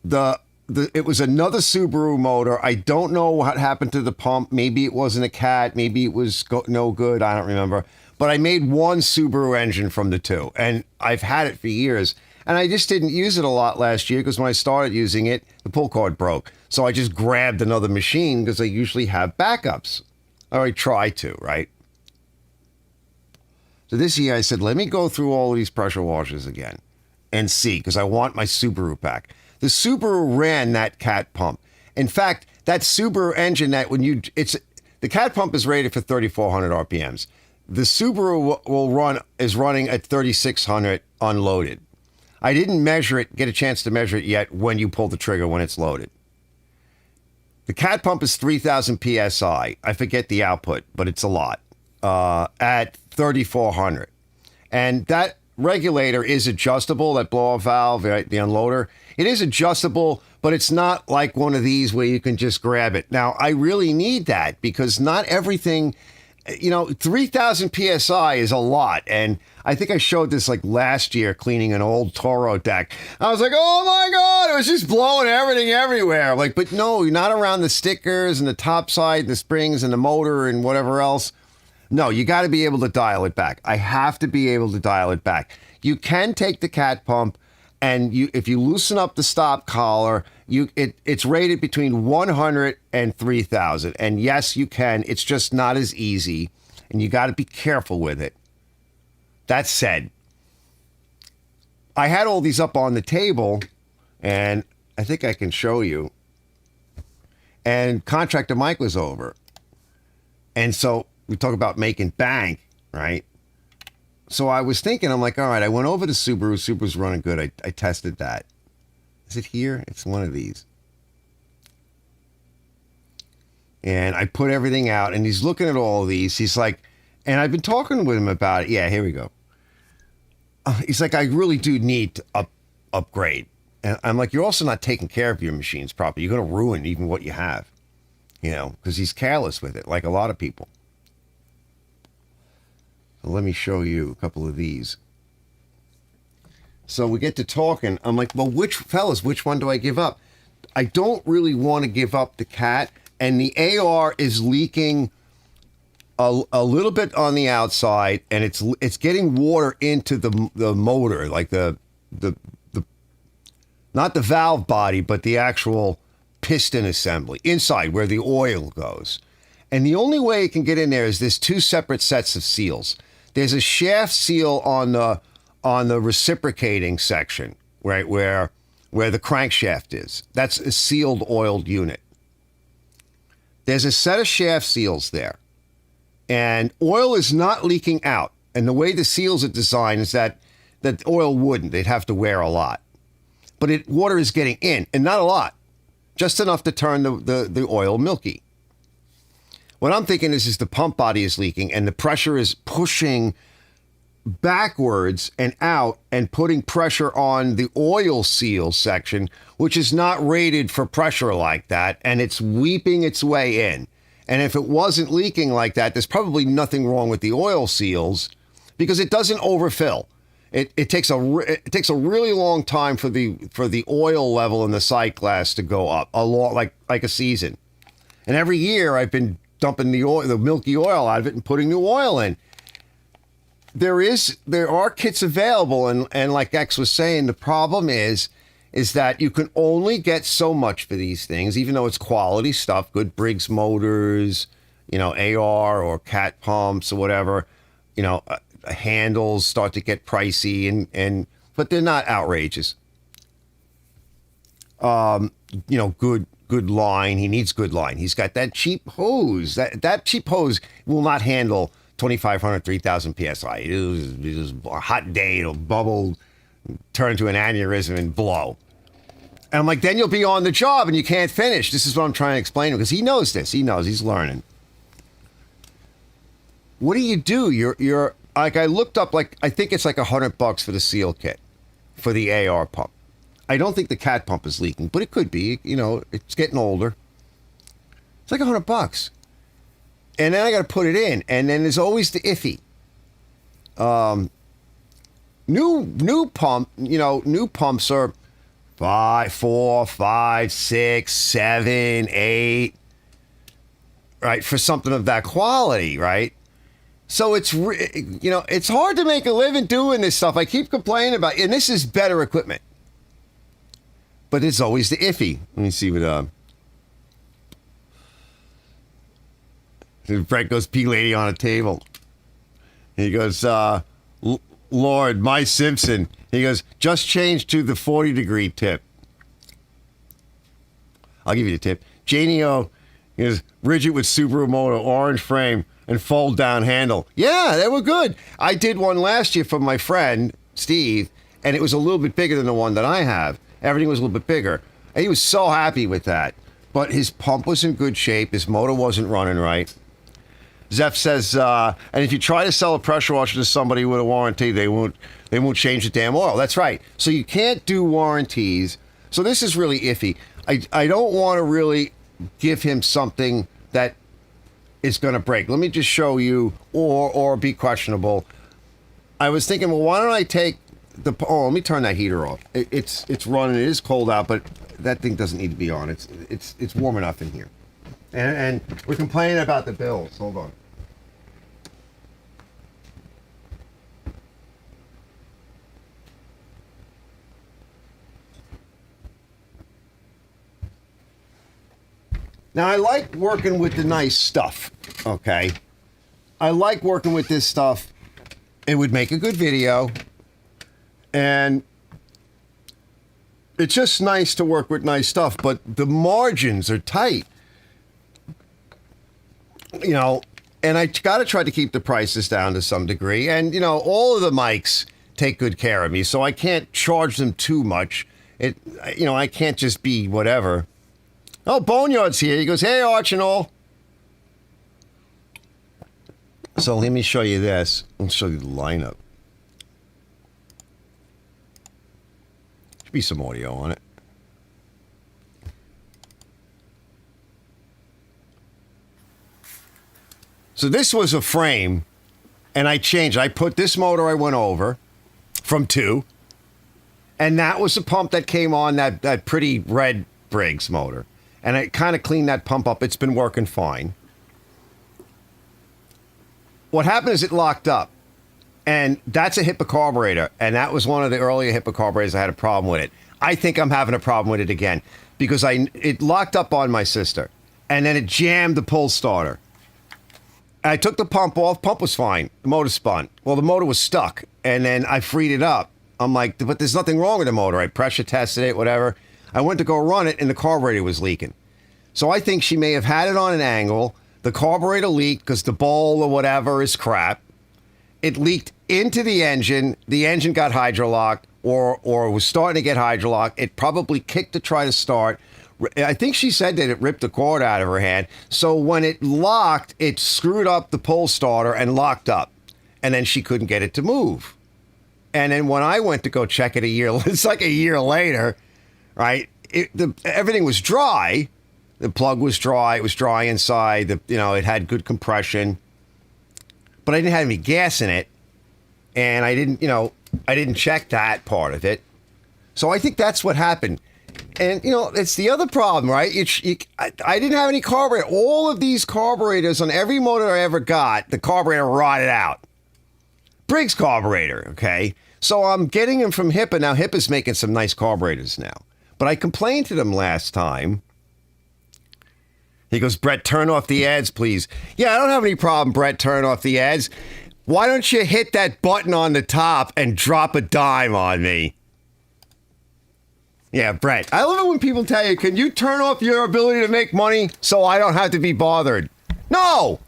It was another Subaru motor. I don't know what happened to the pump. Maybe it wasn't a cat. Maybe it was no good. I don't remember. But I made one Subaru engine from the two, and I've had it for years. And I just didn't use it a lot last year because when I started using it, the pull cord broke. So I just grabbed another machine because I usually have backups. Or I try to, right? So this year I said, let me go through all of these pressure washers again and see, because I want my Subaru back. The Subaru ran that cat pump. In fact, that Subaru engine the cat pump is rated for 3,400 RPMs. The Subaru is running at 3,600 unloaded. I didn't get a chance to measure it yet when you pull the trigger when it's loaded. The cat pump is 3,000 PSI. I forget the output, but it's a lot. At 3,400. And that regulator is adjustable, that blow-off valve, right, the unloader. It is adjustable, but it's not like one of these where you can just grab it. Now, I really need that because not everything, 3,000 PSI is a lot. And I think I showed this like last year cleaning an old Toro deck. I was like, oh my God, it was just blowing everything everywhere. I'm like, but no, you're not around the stickers and the top side, the springs and the motor and whatever else. No, you got to be able to dial it back. I have to be able to dial it back. You can take the cat pump and if you loosen up the stop collar, it's rated between 100 and 3,000. And yes, you can. It's just not as easy, and you got to be careful with it. That said, I had all these up on the table, and I think I can show you. And contractor Mike was over. And so we talk about making bank, right? So I was thinking, I'm like, all right, I went over to Subaru. Subaru's running good. I tested that. Is it here? It's one of these. And I put everything out, and he's looking at all of these. He's like, and I've been talking with him about it. Yeah, here we go. He's like, I really do need to upgrade. And I'm like, you're also not taking care of your machines properly. You're going to ruin even what you have, because he's careless with it, like a lot of people. So let me show you a couple of these. So we get to talking. I'm like, well, which one do I give up? I don't really want to give up the cat. And the AR is leaking a little bit on the outside, and it's getting water into the motor, like the not the valve body, but the actual piston assembly inside where the oil goes. And the only way it can get in there is there's two separate sets of seals. There's a shaft seal on the reciprocating section, right, where the crankshaft is. That's a sealed oiled unit. There's a set of shaft seals there. And oil is not leaking out. And the way the seals are designed is that oil wouldn't. They'd have to wear a lot. But water is getting in, and not a lot. Just enough to turn the oil milky. What I'm thinking is the pump body is leaking, and the pressure is pushing backwards and out and putting pressure on the oil seal section, which is not rated for pressure like that, and it's weeping its way in. And if it wasn't leaking like that, there's probably nothing wrong with the oil seals because it doesn't overfill. It takes a really long time for the oil level in the sight glass to go up, like a season. And every year I've been dumping the milky oil out of it and putting new oil in. There are kits available, and like X was saying, the problem is that you can only get so much for these things, even though it's quality stuff, good Briggs motors, AR or cat pumps or whatever, handles start to get pricey, but they're not outrageous. Good line. He needs good line. He's got that cheap hose. That cheap hose will not handle 2,500, 3,000 PSI. It is a hot day. It'll bubble, turn into an aneurysm and blow. And I'm like, then you'll be on the job and you can't finish. This is what I'm trying to explain to him because he knows this. He knows. He's learning. What do? You're like, I looked up, like, I think it's like $100 for the seal kit for the AR pump. I don't think the cat pump is leaking, but it could be. It's getting older. It's like $100. And then I got to put it in. And then there's always the iffy. New pumps are 4, 5, 6, 7, 8, right, for something of that quality, right? So it's it's hard to make a living doing this stuff. I keep complaining about, and this is better equipment, but it's always the iffy. Let me see what Brett goes pee lady on a table. He goes, Lord, my Simpson. He goes, just change to the 40-degree tip. I'll give you the tip. Janie O is rigid with Subaru motor, orange frame, and fold down handle. Yeah, they were good. I did one last year for my friend, Steve, and it was a little bit bigger than the one that I have. Everything was a little bit bigger. And he was so happy with that. But his pump was in good shape. His motor wasn't running right. Zeph says, and if you try to sell a pressure washer to somebody with a warranty, they won't change the damn oil. That's right. So you can't do warranties. So this is really iffy. I don't want to really give him something that is going to break. Let me just show you, or be questionable. I was thinking, well, why don't I take the... Oh, let me turn that heater off. It's running. It is cold out, but that thing doesn't need to be on. It's warm enough in here. And we're complaining about the bills. Hold on. Now, I like working with the nice stuff, okay? I like working with this stuff. It would make a good video. And it's just nice to work with nice stuff, but the margins are tight. And I got to try to keep the prices down to some degree. And, all of the mics take good care of me, so I can't charge them too much. I can't just be whatever. Oh, Boneyard's here. He goes, hey, Arch and all. So let me show you this. I'll show you the lineup. Should be some audio on it. So this was a frame, and I changed. I put this motor I went over from 2, and that was the pump that came on that pretty red Briggs motor. And I kind of cleaned that pump up. It's been working fine. What happened is it locked up. And that's a HIPAA carburetor. And that was one of the earlier HIPAA carburetors. I had a problem with it. I think I'm having a problem with it again. Because it locked up on my sister. And then it jammed the pull starter. I took the pump off. Pump was fine. The motor spun. Well, the motor was stuck. And then I freed it up. I'm like, but there's nothing wrong with the motor. I pressure tested it, whatever. I went to go run it, and the carburetor was leaking. So I think she may have had it on an angle. The carburetor leaked because the bowl or whatever is crap. It leaked into the engine. The engine got hydrolocked or was starting to get hydrolocked. It probably kicked to try to start. I think she said that it ripped the cord out of her hand. So when it locked, it screwed up the pull starter and locked up. And then she couldn't get it to move. And then when I went to go check it it's like a year later... Right, everything was dry. The plug was dry. It was dry inside. It had good compression, but I didn't have any gas in it, and I didn't check that part of it. So I think that's what happened. And it's the other problem, right? I didn't have any carburetor. All of these carburetors on every motor I ever got, the carburetor rotted out. Briggs carburetor, okay. So I'm getting them from HIPAA now. HIPAA's making some nice carburetors now. But I complained to them last time. He goes, Brett, turn off the ads, please. Yeah, I don't have any problem, Brett, turn off the ads. Why don't you hit that button on the top and drop a dime on me? Yeah, Brett. I love it when people tell you, can you turn off your ability to make money so I don't have to be bothered? No!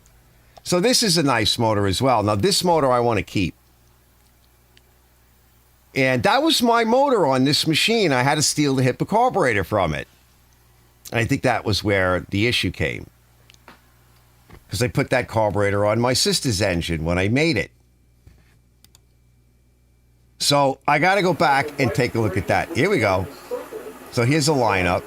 So this is a nice motor as well. Now, this motor I want to keep. And that was my motor on this machine. I had to steal the HIPAA carburetor from it. And I think that was where the issue came. Because I put that carburetor on my sister's engine when I made it. So I got to go back and take a look at that. Here we go. So here's a lineup.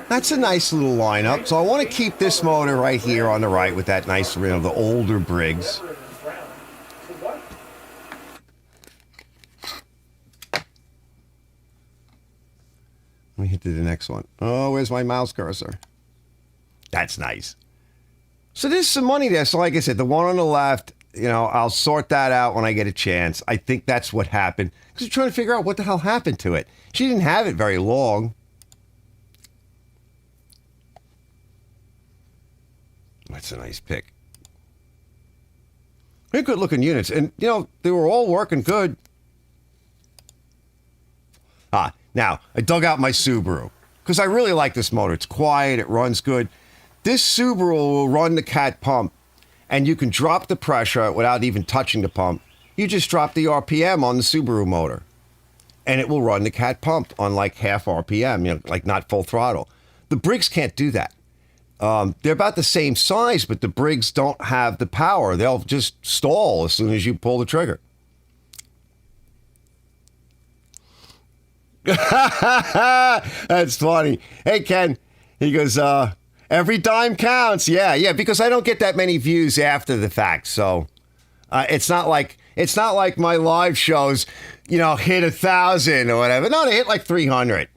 That's a nice little lineup. So I want to keep this motor right here on the right with that nice, the older Briggs. Let me hit to the next one. Oh, where's my mouse cursor? That's nice. So there's some money there. So like I said, the one on the left, I'll sort that out when I get a chance. I think that's what happened. Because we're trying to figure out what the hell happened to it. She didn't have it very long. That's a nice pick. They're good looking units. And, they were all working good. Now, I dug out my Subaru. Because I really like this motor. It's quiet. It runs good. This Subaru will run the cat pump. And you can drop the pressure without even touching the pump. You just drop the RPM on the Subaru motor. And it will run the cat pump on like half RPM, like not full throttle. The Briggs can't do that. They're about the same size, but the Briggs don't have the power. They'll just stall as soon as you pull the trigger. That's funny. Hey, Ken. He goes, every dime counts. Yeah, because I don't get that many views after the fact. So it's not like my live shows, hit 1,000 or whatever. No, they hit like 300.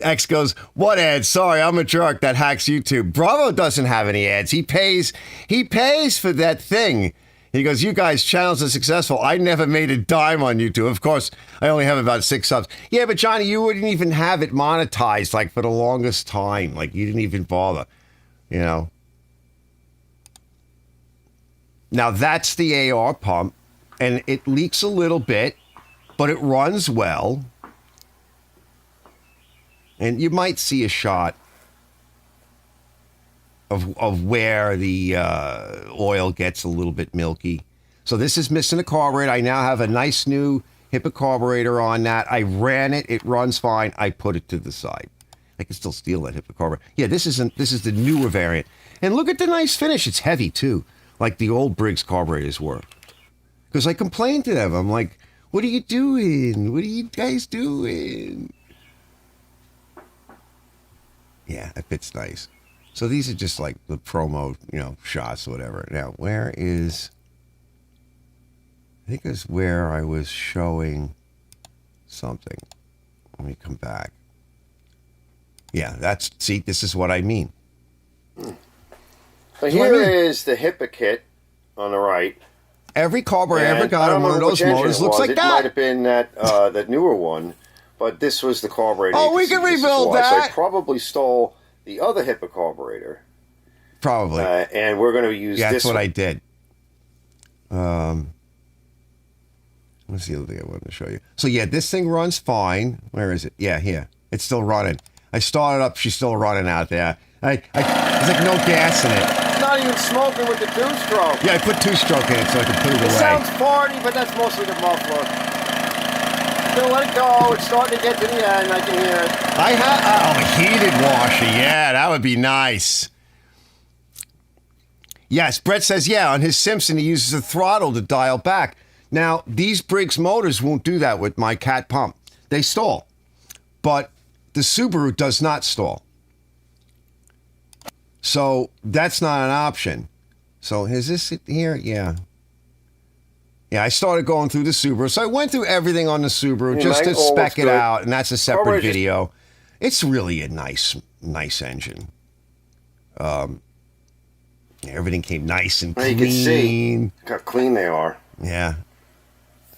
X goes, what ads? Sorry, I'm a jerk that hacks YouTube. Bravo doesn't have any ads. He pays for that thing. He goes, you guys' channels are successful. I never made a dime on YouTube. Of course, I only have about 6 subs. Yeah, but Johnny, you wouldn't even have it monetized like for the longest time. Like you didn't even bother, Now that's the AR pump, and it leaks a little bit, but it runs well. And you might see a shot of where the oil gets a little bit milky. So this is missing a carburetor. I now have a nice new HIPAA carburetor on that. I ran it. It runs fine. I put it to the side. I can still steal that HIPAA carburetor. Yeah, this is the newer variant. And look at the nice finish. It's heavy, too, like the old Briggs carburetors were. Because I complained to them. I'm like, what are you doing? What are you guys doing? Yeah, it fits nice. So these are just like the promo, shots or whatever. Now, where is... I think it's where I was showing something. Let me come back. Yeah, this is what I mean. So here is the HIPAA kit on the right. Every carburetor I ever got on one of those motors looks like that. It might have been that newer one. But this was the carburetor. Oh, we can rebuild that. So I probably stole the other HIPAA carburetor. Probably. And we're going to use this. That's what I did. What's the other thing I wanted to show you? So, yeah, this thing runs fine. Where is it? Yeah, here. It's still running. I started up. She's still running out there. There's like no gas in it. It's not even smoking with the two-stroke. Yeah, I put two-stroke in it so I can put it away. It sounds farty, but that's mostly the muffler. Gonna let it go. It's starting to get to the end. I can hear it. I have a heated washer. Yeah, that would be nice. Yes, Brett says, on his Simpson, he uses the throttle to dial back. Now, these Briggs motors won't do that with my cat pump. They stall. But the Subaru does not stall. So that's not an option. So is this it here? Yeah. Yeah, I started going through the Subaru. So I went through everything on the Subaru just to spec it out, and that's a separate video. It's really a nice engine. Everything came nice and clean. You can see how clean they are. Yeah.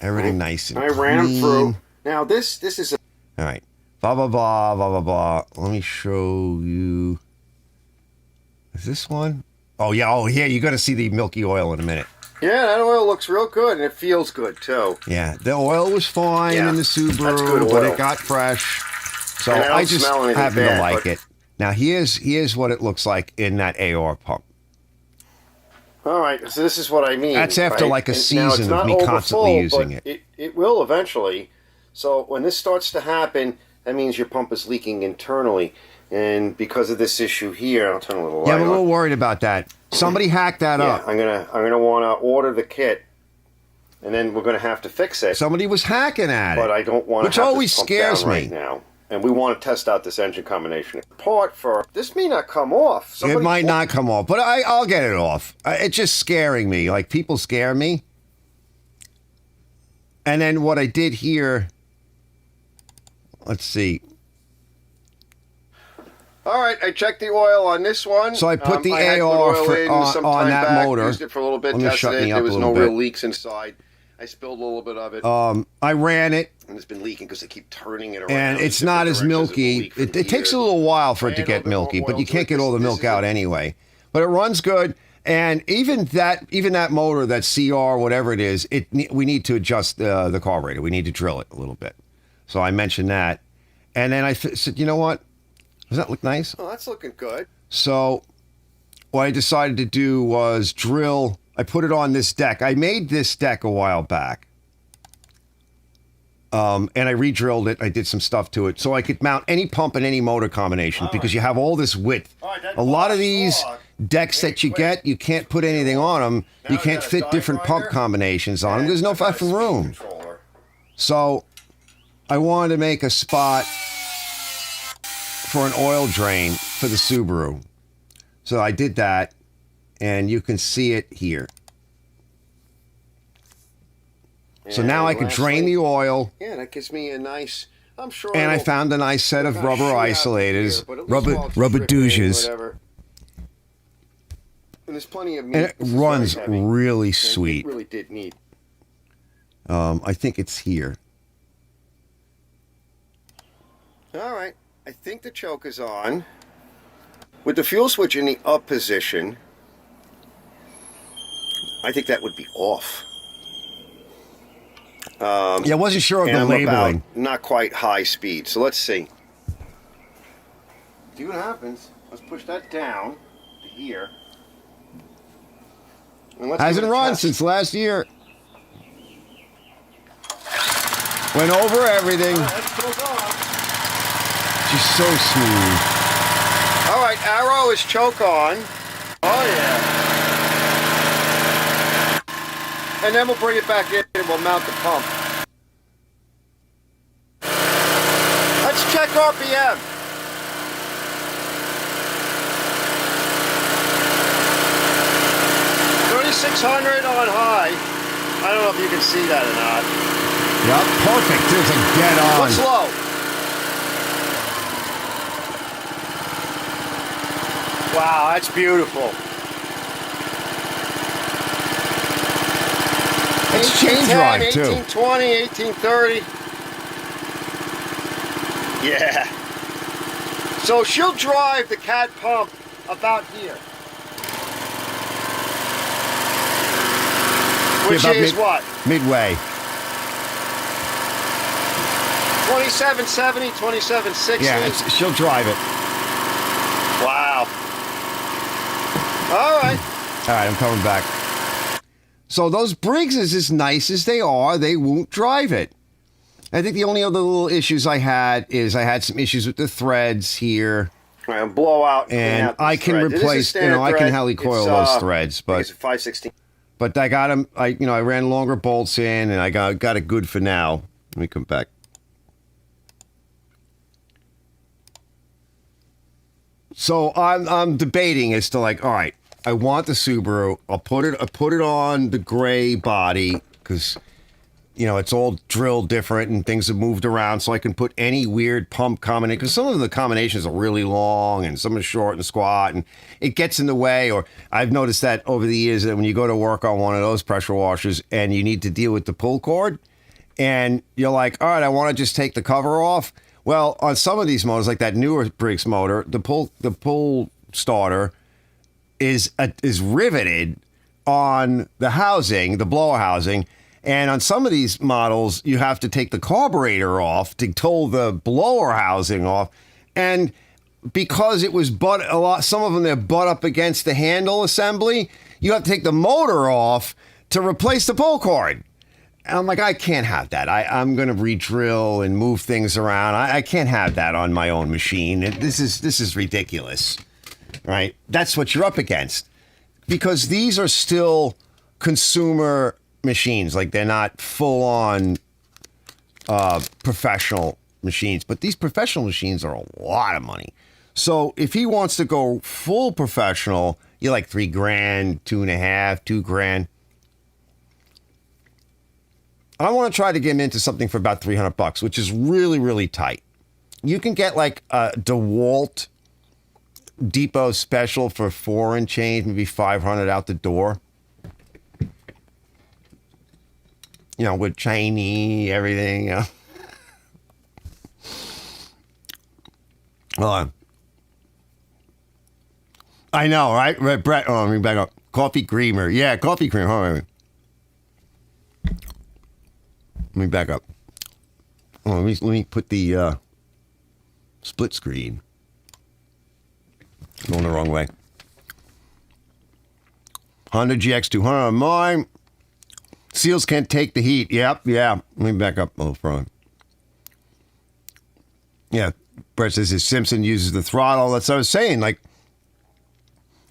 Everything nice and clean. I ran them through. Now, this is a... All right. Blah, blah, blah, blah, blah, blah. Let me show you. Is this one? Oh, yeah. Oh, yeah. You're going to see the milky oil in a minute. Yeah, that oil looks real good, and it feels good, too. Yeah. The oil was fine in the Subaru, that's good oil. but it got fresh. So I just happen to like it. Now, here's what it looks like in that AR pump. All right, so this is what I mean. That's after like a season of me constantly using it. It will eventually. So when this starts to happen, that means your pump is leaking internally. And because of this issue here, I'll turn a little light on. Yeah, I'm a little worried about that. Somebody hacked that up. I'm gonna want to order the kit, and then we're gonna have to fix it. Somebody was hacking at it. But I don't want to. Which always scares me right now. And we want to test out this engine combination part for this may not come off. It might not come off, but I'll get it off. It's just scaring me. Like people scare me. And then what I did here. Let's see. All right, I checked the oil on this one. So I put the had AR oil for, in on sometime that back, motor. Used it for a little bit, Let me tested shut it. me up There a was little no real bit. leaks inside. I spilled a little bit of it. I ran it, And it's been leaking because they keep turning it around. and it's in not different as directions. milky. It'll leak It from takes a here. little while for it to Add a get little bit more milky, but oil you to can't it. get all the This milk is out anyway. But it runs good, and even that motor, that CR, whatever it is, we need to adjust the carburetor. We need to drill it a little bit. So I mentioned that, and then I said, you know what? Does that look nice? Oh, that's looking good. So what I decided to do was drill. I put it on this deck. I made this deck a while back. And I re-drilled it. I did some stuff to it so I could mount any pump and any motor combination because you have all this width. that A lot of box these saw decks that you get, you can't put anything on them. You Now can't got a fit die different pump grinder. combinations on them. There's no I got a effing speed room. controller. So I wanted to make a spot for an oil drain for the Subaru. So I did that, and you can see it here. So And now I can drain the oil, Yeah, that gives me a nice. I'm sure. and I it'll- found a nice set of kinda rubber shoot out isolators, here, but at least while it's rubber dripping, douches, whatever. And there's plenty of meat. and it This is very runs heavy. really And sweet. It really did need. I think it's here. All right, I think the choke is on. With the fuel switch in the up position, I think that would be off. Yeah, I wasn't sure of And the I'm labeling. about not quite high speed. So let's see. See what happens. Let's push that down to here. And let's give Hasn't it a run test. since last year. Went over everything. Let's go on. She's so smooth. All right, arrow is choke on. Oh yeah. And then we'll bring it back in and we'll mount the pump. Let's check RPM. $3,600 on high. I don't know if you can see that or not. Yep, perfect. It's a dead on. What's low? Wow, that's beautiful. It's chain 1810, drive too. 1820, 1830. Yeah. So she'll drive the cat pump about here. Which about is what? Midway. 2770, 2760. Yeah, she'll drive it. Wow. All right. All right, I'm coming back. So those Briggses, as nice as they are, they won't drive it. I think the only other little issues I had is I had some issues with the threads here, All right, I'll blow out. clean and out these I can threads. It is a replace, standard I can thread. helicoil It's, those threads, I think but it's a 516. I got them. I ran longer bolts in, and I got it good for now. Let me come back. So I'm debating as to like, all right, I want the Subaru. I'll put it on the gray body because it's all drilled different and things have moved around, so I can put any weird pump combination because some of the combinations are really long and some are short and squat and it gets in the way. Or I've noticed that over the years that when you go to work on one of those pressure washers and you need to deal with the pull cord and you're like, all right, I want to just take the cover off. Well, on some of these motors, like that newer Briggs motor, the pull starter is riveted on the housing, the blower housing, and on some of these models, you have to take the carburetor off to pull the blower housing off, and because it was some of them they're butt up against the handle assembly, you have to take the motor off to replace the pull cord. And I'm like, I can't have that. I'm going to re-drill and move things around. I can't have that on my own machine. This is ridiculous, right? That's what you're up against. Because these are still consumer machines. Like, they're not full-on professional machines. But these professional machines are a lot of money. So if he wants to go full professional, you're like $3,000, $2,500, $2,000. I want to try to get him into something for about $300, which is really, really tight. You can get like a DeWalt Depot special for $4 and change, maybe $500 out the door. You know, with Chinese, everything. Hold on. I know, right? Brett, let me back up. Coffee creamer. Yeah, coffee creamer. Hold on. Let me back up. Oh, let me put the split screen. Going the wrong way. Honda GX200 on mine. Seals can't take the heat. Yep, yeah. Let me back up a little further. Yeah, Brett says his Simpson uses the throttle. That's what I was saying. Like,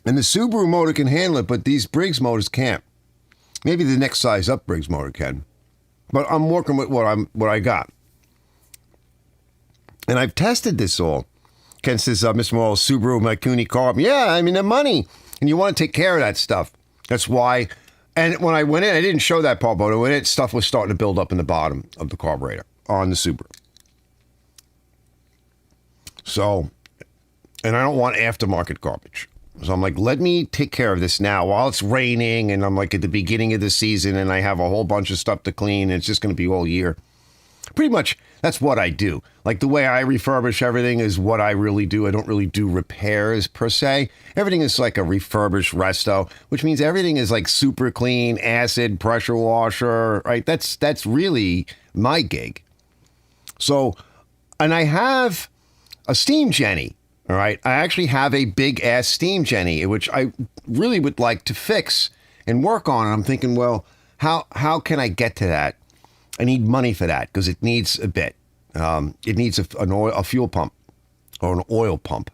and the Subaru motor can handle it, but these Briggs motors can't. Maybe the next size up Briggs motor can. But I'm working with what I got. And I've tested this all. Ken says, Mr. Morrow, Subaru, Mikuni carb. Yeah, I mean, the money. And you want to take care of that stuff. That's why. And when I went in, I didn't show that part, but when I went in, stuff was starting to build up in the bottom of the carburetor on the Subaru. So, and I don't want aftermarket garbage. So I'm like, let me take care of this now while it's raining and I'm like at the beginning of the season and I have a whole bunch of stuff to clean. And it's just going to be all year. Pretty much that's what I do. Like the way I refurbish everything is what I really do. I don't really do repairs per se. Everything is like a refurbished resto, which means everything is like super clean, acid, pressure washer, right? That's really my gig. So, and I have a steam Jenny. All right. I actually have a big ass steam Jenny, which I really would like to fix and work on. And I'm thinking, well, how can I get to that? I need money for that because it needs a bit. It needs a fuel pump or an oil pump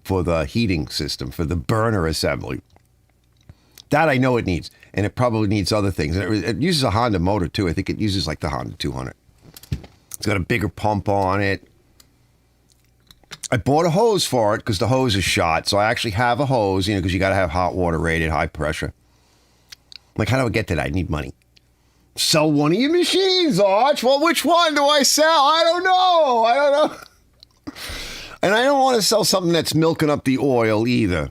for the heating system, for the burner assembly. That I know it needs. And it probably needs other things. And it uses a Honda motor too. I think it uses like the Honda 200. It's got a bigger pump on it. I bought a hose for it because the hose is shot. So I actually have a hose, because you got to have hot water rated, high pressure. Like, how do I get to that? I need money. Sell one of your machines, Arch. Well, which one do I sell? I don't know. And I don't want to sell something that's milking up the oil either.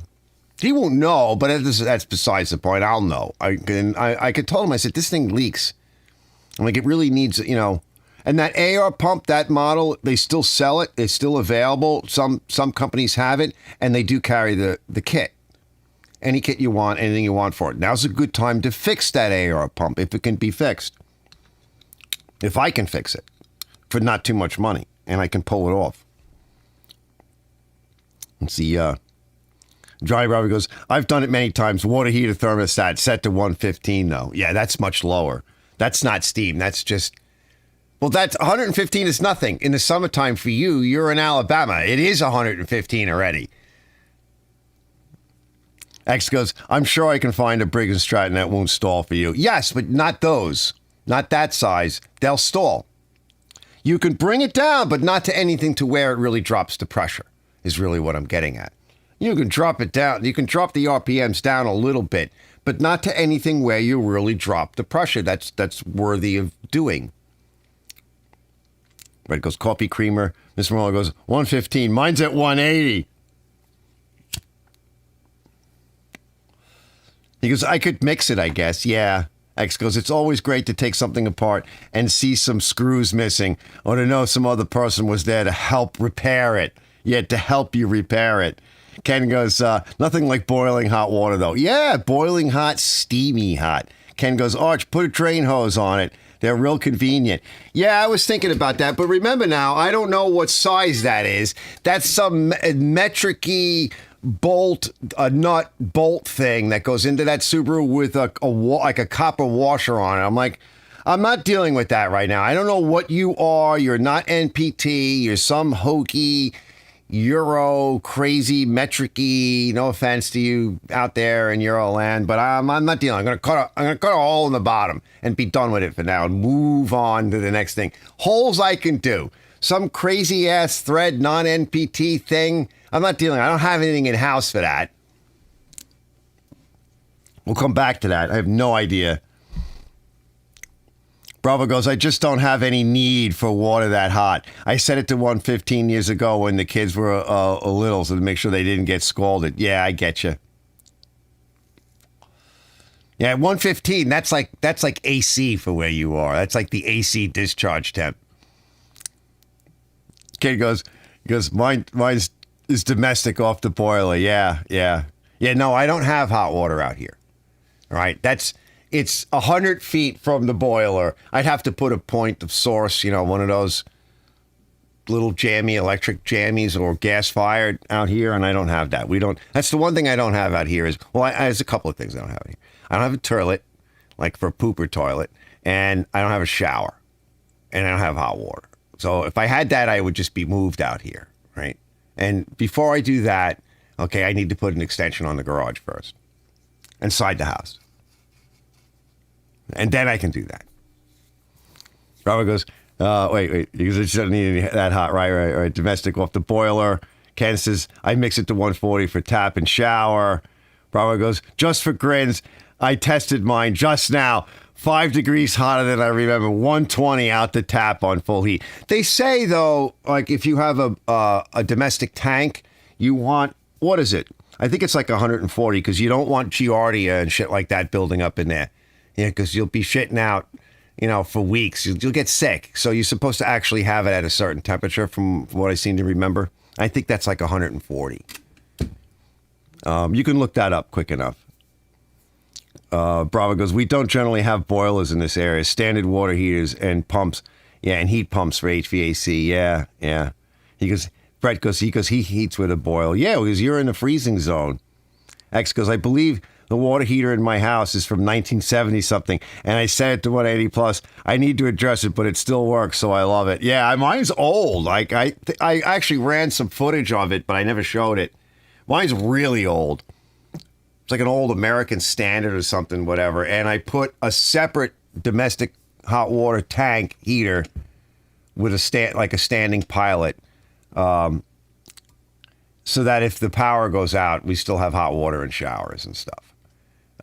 He won't know, but that's besides the point. I'll know. I could tell him, I said, this thing leaks. I'm like, it really needs, And that AR pump, that model, they still sell it. It's still available. Some companies have it, and they do carry the kit. Any kit you want, anything you want for it. Now's a good time to fix that AR pump if it can be fixed. If I can fix it for not too much money, and I can pull it off. Let's see. Johnny Robbie goes, I've done it many times. Water heater thermostat set to 115, though. Yeah, that's much lower. That's not steam. That's just... Well, that's 115 is nothing. In the summertime for you, you're in Alabama. It is 115 already. X goes, I'm sure I can find a Briggs & Stratton that won't stall for you. Yes, but not those. Not that size. They'll stall. You can bring it down, but not to anything to where it really drops the pressure, is really what I'm getting at. You can drop it down. You can drop the RPMs down a little bit, but not to anything where you really drop the pressure. That's worthy of doing. Red goes, coffee creamer. Mr. Muller goes, 115. Mine's at 180. He goes, I could mix it, I guess. Yeah. X goes, it's always great to take something apart and see some screws missing or to know some other person was there to help repair it. Yeah, to help you repair it. Ken goes, nothing like boiling hot water, though. Yeah, boiling hot, steamy hot. Ken goes, Arch, put a drain hose on it. They're real convenient. Yeah, I was thinking about that. But remember now, I don't know what size that is. That's some metric-y bolt, a nut bolt thing that goes into that Subaru with like a copper washer on it. I'm like, I'm not dealing with that right now. I don't know what you are. You're not NPT. You're some hokey, Euro, crazy, metric-y. No offense to you out there in Euro land, but I'm not dealing. I'm gonna cut a hole in the bottom and be done with it for now and move on to the next thing. Holes I can do. Some crazy ass thread non-NPT thing. I'm not dealing. I don't have anything in house for that. We'll come back to that. I have no idea. Bravo goes, I just don't have any need for water that hot. I set it to 115 years ago when the kids were little, so to make sure they didn't get scalded. Yeah, I get you. Yeah, 115, that's like AC for where you are. That's like the AC discharge temp. Kid goes, mine is domestic off the boiler. Yeah. No, I don't have hot water out here. All right, it's 100 feet from the boiler. I'd have to put a point of source, one of those little electric jammies or gas fired out here, and I don't have that. That's the one thing I don't have out here there's a couple of things I don't have out here. I don't have a toilet, like for a pooper toilet, and I don't have a shower, and I don't have hot water. So if I had that, I would just be moved out here, right? And before I do that, okay, I need to put an extension on the garage first, inside the house. And then I can do that. Robert goes, wait, because it doesn't need that hot, right, domestic off the boiler. Ken says, I mix it to 140 for tap and shower. Robert goes, just for grins, I tested mine just now. 5 degrees hotter than I remember. 120 out the tap on full heat. They say, though, like if you have a domestic tank, you want, what is it? I think it's like 140 because you don't want Giardia and shit like that building up in there. Yeah, because you'll be shitting out, for weeks. You'll get sick. So you're supposed to actually have it at a certain temperature from what I seem to remember. I think that's like 140. You can look that up quick enough. Bravo goes, we don't generally have boilers in this area. Standard water heaters and pumps. Yeah, and heat pumps for HVAC. Yeah. Brett goes, he heats with a boil. Yeah, because you're in the freezing zone. X goes, I believe the water heater in my house is from 1970 something, and I set it to 180 plus. I need to address it, but it still works, so I love it. Yeah, mine's old. Like I actually ran some footage of it, but I never showed it. Mine's really old. It's like an old American Standard or something, whatever. And I put a separate domestic hot water tank heater with a standing pilot, so that if the power goes out, we still have hot water and showers and stuff.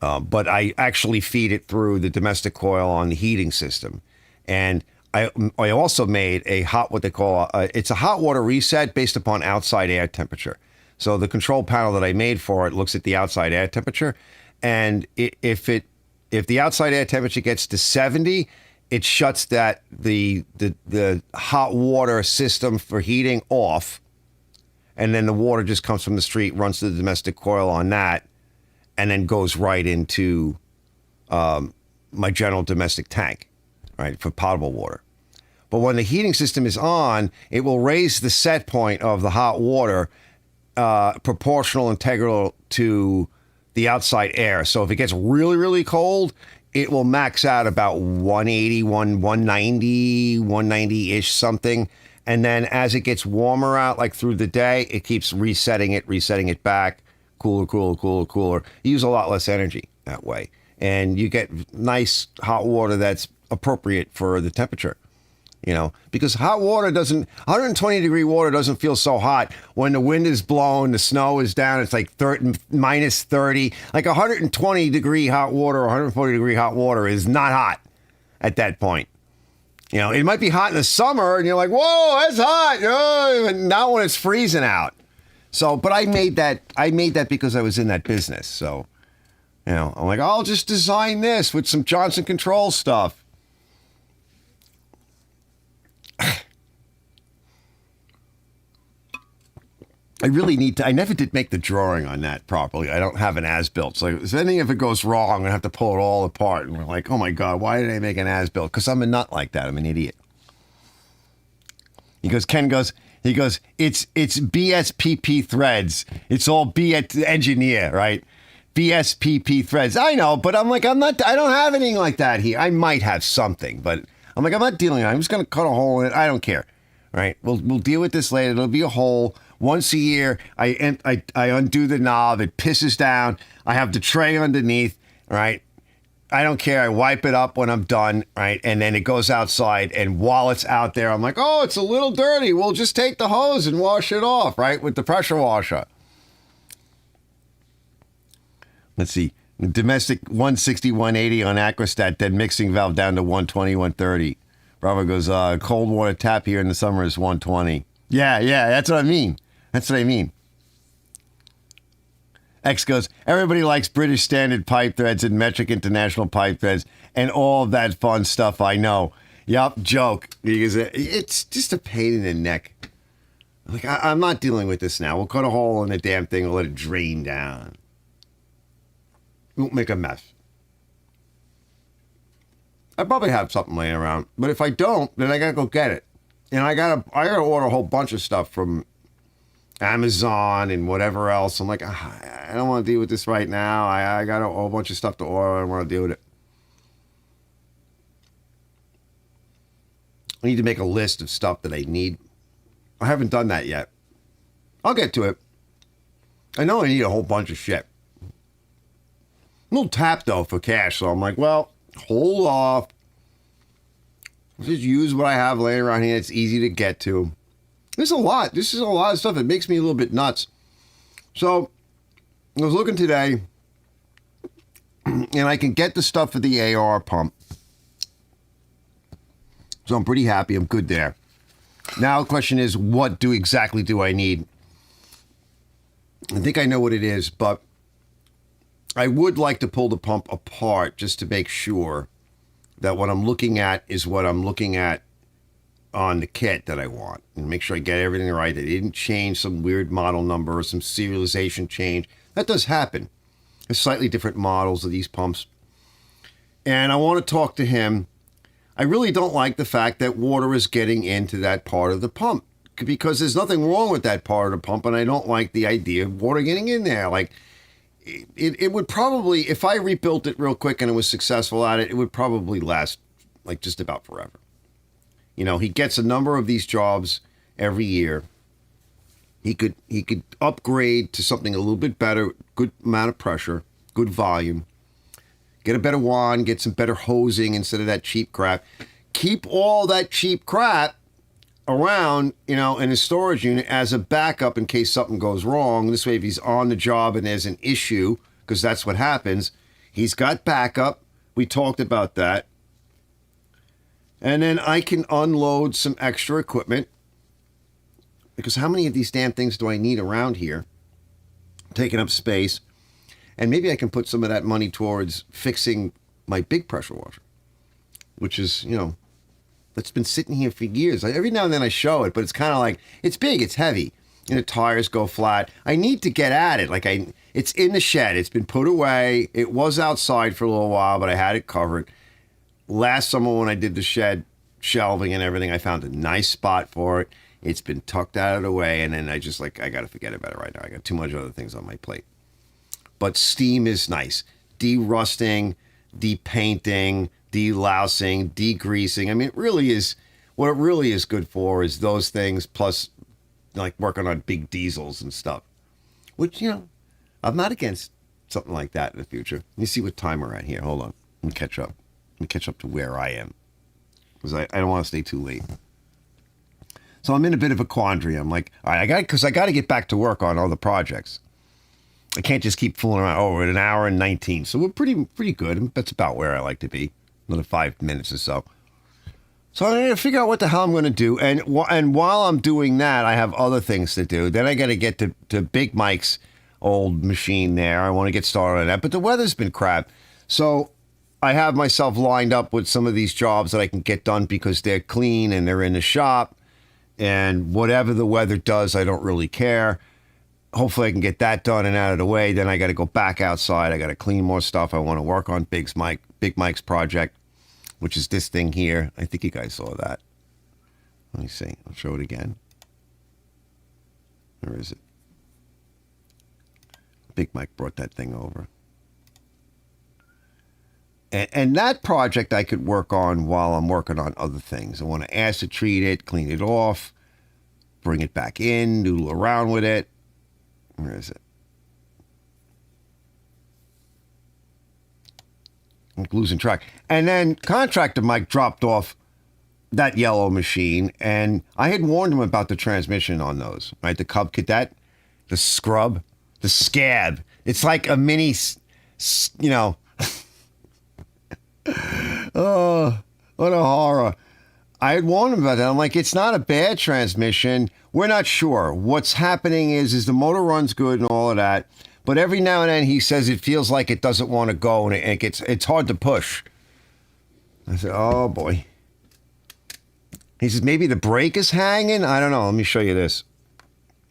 But I actually feed it through the domestic coil on the heating system. And I also made what they call it's a hot water reset based upon outside air temperature. So the control panel that I made for it looks at the outside air temperature. And if the outside air temperature gets to 70, it shuts the hot water system for heating off. And then the water just comes from the street, runs to the domestic coil on that, and then goes right into my general domestic tank, right, for potable water. But when the heating system is on, it will raise the set point of the hot water proportional integral to the outside air. So if it gets really, really cold, it will max out about 180, 190-ish something. And then as it gets warmer out, like through the day, it keeps resetting it back. Cooler. You use a lot less energy that way. And you get nice hot water that's appropriate for the temperature. Because 120 degree water doesn't feel so hot when the wind is blowing, the snow is down, it's like minus 30. Like 120 degree hot water or 140 degree hot water is not hot at that point. It might be hot in the summer and you're like, whoa, that's hot. Not when it's freezing out. So, but I made that because I was in that business. So, I'm like, I'll just design this with some Johnson Controls stuff. I really need to. I never did make the drawing on that properly. I don't have an as-built. So if anything, if it goes wrong, I have to pull it all apart. And we're like, oh my God, why did I make an as-built? Because I'm a nut like that. I'm an idiot. Ken goes, it's BSPP threads. It's all engineer, right? BSPP threads. I know, but I'm like, I don't have anything like that here. I might have something, but I'm like, I'm not dealing with it. I'm just going to cut a hole in it. I don't care, right? We'll deal with this later. It'll be a hole. Once a year, I undo the knob. It pisses down. I have the tray underneath, right? I don't care. I wipe it up when I'm done, right? And then it goes outside. And while it's out there, I'm like, oh, it's a little dirty. We'll just take the hose and wash it off, right? With the pressure washer. Let's see. Domestic 160, 180 on Aquastat, then mixing valve down to 120, 130. Bravo goes, cold water tap here in the summer is 120. Yeah, that's what I mean. That's what I mean. X goes, everybody likes British standard pipe threads and metric international pipe threads and all of that fun stuff, I know. Yup, joke. Because it's just a pain in the neck. Like, I'm not dealing with this now. We'll cut a hole in the damn thing and let it drain down. We won't make a mess. I probably have something laying around, but if I don't, then I gotta go get it. And I gotta order a whole bunch of stuff from Amazon and whatever else. I'm like, I don't want to deal with this right now. I got a whole bunch of stuff to order. I don't want to deal with it. I need to make a list of stuff that I need. I haven't done that yet. I'll get to it. I know I need a whole bunch of shit. I'm a little tapped though for cash, so I'm like, well, hold off. Just use what I have laying around here. It's easy to get to. There's a lot. This is a lot of stuff. It makes me a little bit nuts. So I was looking today, and I can get the stuff for the AR pump. So I'm pretty happy. I'm good there. Now the question is, what exactly do I need? I think I know what it is, but I would like to pull the pump apart just to make sure that what I'm looking at is what I'm looking at on the kit that I want, and make sure I get everything right. They didn't change some weird model number or some serialization change. That does happen. There's slightly different models of these pumps. And I want to talk to him. I really don't like the fact that water is getting into that part of the pump, because there's nothing wrong with that part of the pump, and I don't like the idea of water getting in there. Like, it would probably, if I rebuilt it real quick and was successful at it, it would probably last like just about forever. You know, he gets a number of these jobs every year. He could upgrade to something a little bit better, good amount of pressure, good volume. Get a better wand, get some better hosing instead of that cheap crap. Keep all that cheap crap around, you know, in his storage unit as a backup in case something goes wrong. This way, if he's on the job and there's an issue, because that's what happens, he's got backup. We talked about that. And then I can unload some extra equipment, because how many of these damn things do I need around here? Taking up space. And maybe I can put some of that money towards fixing my big pressure washer, which is, you know, that's been sitting here for years. Every now and then I show it, but it's kind of like, it's big, it's heavy, and the tires go flat. I need to get at it. Like, it's in the shed. It's been put away. It was outside for a little while, but I had it covered. Last summer when I did the shed shelving and everything, I found a nice spot for it. It's been tucked out of the way, and then I just like, I got to forget about it right now. I got too much other things on my plate. But steam is nice. De-rusting, de-painting, de-lousing, de-greasing. I mean, it really is, what it really is good for is those things, plus like working on big diesels and stuff. Which, you know, I'm not against something like that in the future. Let me see what time we're at here. Hold on. Let me catch up. Let me catch up to where I am, because I don't want to stay too late. So I'm in a bit of a quandary. I'm like, all right, I got to get back to work on all the projects. I can't just keep fooling around. Oh, we're at an hour and 19. So we're pretty good. That's about where I like to be. Another 5 minutes or so. So I got to figure out what the hell I'm going to do. And while I'm doing that, I have other things to do. Then I got to get to Big Mike's old machine there. I want to get started on that. But the weather's been crap. So I have myself lined up with some of these jobs that I can get done because they're clean and they're in the shop. And whatever the weather does, I don't really care. Hopefully I can get that done and out of the way. Then I got to go back outside. I got to clean more stuff. I want to work on Big Mike's project, which is this thing here. I think you guys saw that. Let me see. I'll show it again. Where is it? Big Mike brought that thing over. And that project I could work on while I'm working on other things. I want to acid treat it, clean it off, bring it back in, noodle around with it. Where is it? I'm losing track. And then Contractor Mike dropped off that yellow machine, and I had warned him about the transmission on those, right? The Cub Cadet, the Scrub, the Scab. It's like a mini you know. Oh, what a horror. I had warned him about that. I'm like, it's not a bad transmission. We're not sure. What's happening is the motor runs good and all of that. But every now and then he says it feels like it doesn't want to go and it's hard to push. I said, oh boy. He says, maybe the brake is hanging. I don't know. Let me show you this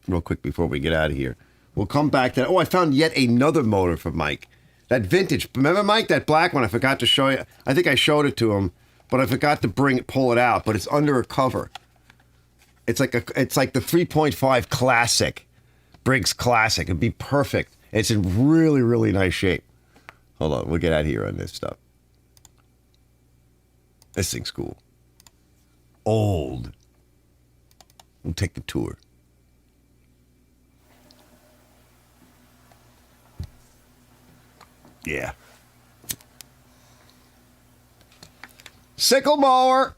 real quick before we get out of here. We'll come back to that. Oh, I found yet another motor for Mike. That vintage. Remember, Mike, that black one? I forgot to show you. I think I showed it to him, but I forgot to pull it out. But it's under a cover. It's like the 3.5 Classic, Briggs Classic. It'd be perfect. It's in really, really nice shape. Hold on, we'll get out of here on this stuff. This thing's cool. Old. We'll take the tour. Yeah. Sickle mower.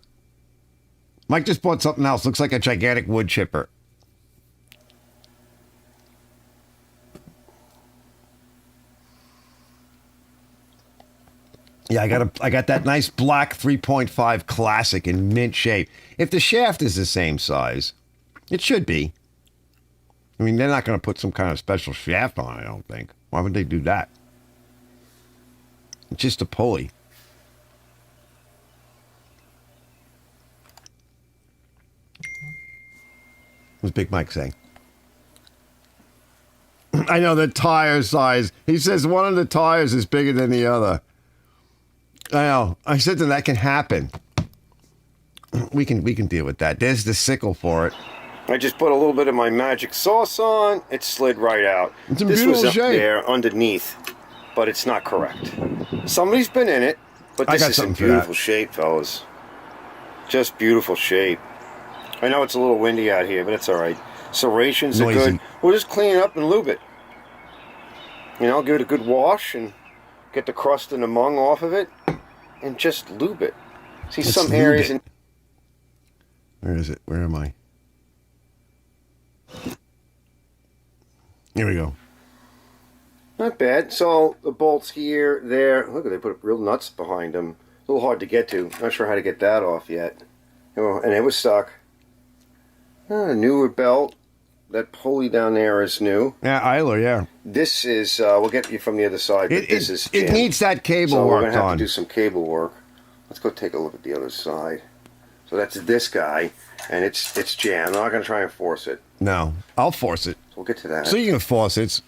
Mike just bought something else. Looks like a gigantic wood chipper. Yeah, I got that nice black 3.5 Classic in mint shape. If the shaft is the same size, it should be. I mean, they're not going to put some kind of special shaft on it, I don't think. Why would they do that? It's just a pulley. What's Big Mike saying? I know the tire size. He says one of the tires is bigger than the other. I know. I said that can happen. We can deal with that. There's the sickle for it. I just put a little bit of my magic sauce on. It slid right out. It's in this beautiful was up shape. there underneath, but it's not correct. Somebody's been in it, but this is in beautiful shape, fellas. Just beautiful shape. I know it's a little windy out here, but it's all right. Serrations are good. We'll just clean it up and lube it. You know, give it a good wash and get the crust and the mung off of it, and just lube it. See, some areas in... Where is it? Where am I? Here we go. Not bad. So the bolts here, there. Look, they put real nuts behind them. A little hard to get to. Not sure how to get that off yet. Oh, and it was stuck. A newer belt. That pulley down there is new. Yeah, Eiler, yeah. This is, we'll get you from the other side, but this is jammed. It needs that cable so worked we're going to have on. to do some cable work. Let's go take a look at the other side. So that's this guy, and it's jammed. I'm not going to try and force it. No, I'll force it. So we'll get to that. So you can force it.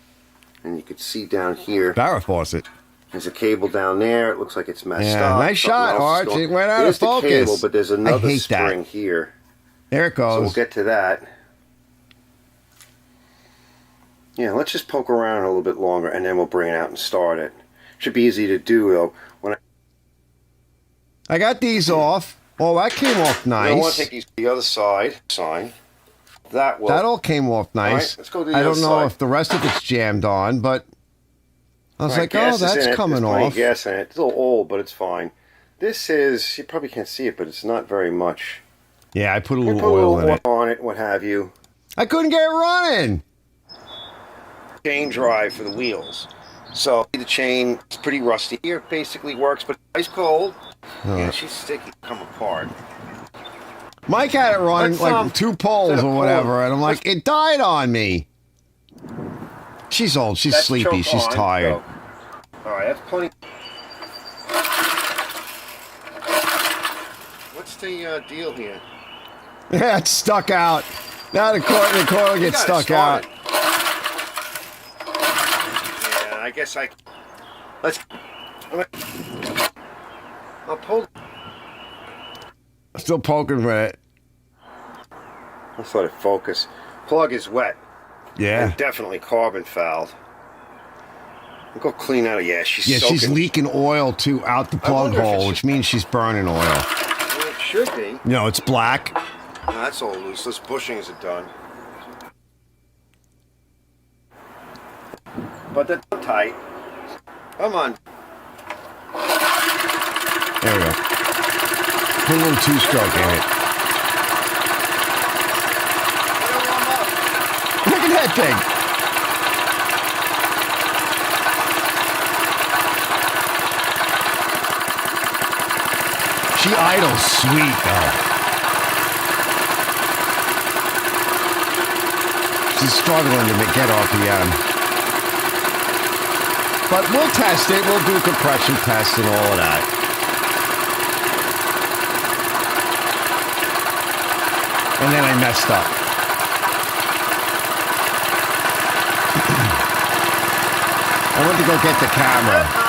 And you can see down here. Barra force it. There's a cable down there. It looks like it's messed Yeah, up. nice shot, Arch. It went out of focus. There's the cable, but there's another I hate spring that. here. There it goes. So we'll get to that. Yeah, let's just poke around a little bit longer, and then we'll bring it out and start it. Should be easy to do, though. When I got these off. Oh, that came off nice. I want to take these to the other side. Sign. That will. That all came off nice. All right, let's go to the I other don't know side. if the rest of it's jammed on, but I was like, oh, gas is that's in it. coming There's plenty off. of gas in it. It's a little old, but it's fine. This is, you probably can't see it, but it's not very much. Yeah, I put a You little put a oil little in it. on it, what have you. I couldn't get it running. Chain drive for the wheels. So the chain is pretty rusty. Here it basically works, but ice cold. Yeah, she's sticky. Come apart. Mike had it running Let's, like 2 poles instead or of whatever, pulling- and I'm like, it died on me. She's old. She's That's sleepy. choke She's on, tired. so- All right, that's plenty. What's the deal here? Yeah, it's stuck out. Now the coil gets stuck out. Yeah, I guess let's. I'll pull. Still poking with it. Let's let it focus. Plug is wet. Yeah. And definitely carbon fouled. I'll go clean out. Yeah, she's Yeah, soaking. she's leaking oil too out the plug wonder if hole, it's- which means she's burning oil. Well, it should be. No, it's black. No, that's all loose. Those bushings are done. But they're tight. Come on. There we go. Put a little 2-stroke in it. Look at that thing. She idles sweet, though. She's struggling to get RPM. But we'll test it. We'll do compression tests and all of that. And then I messed up. I went to go get the camera.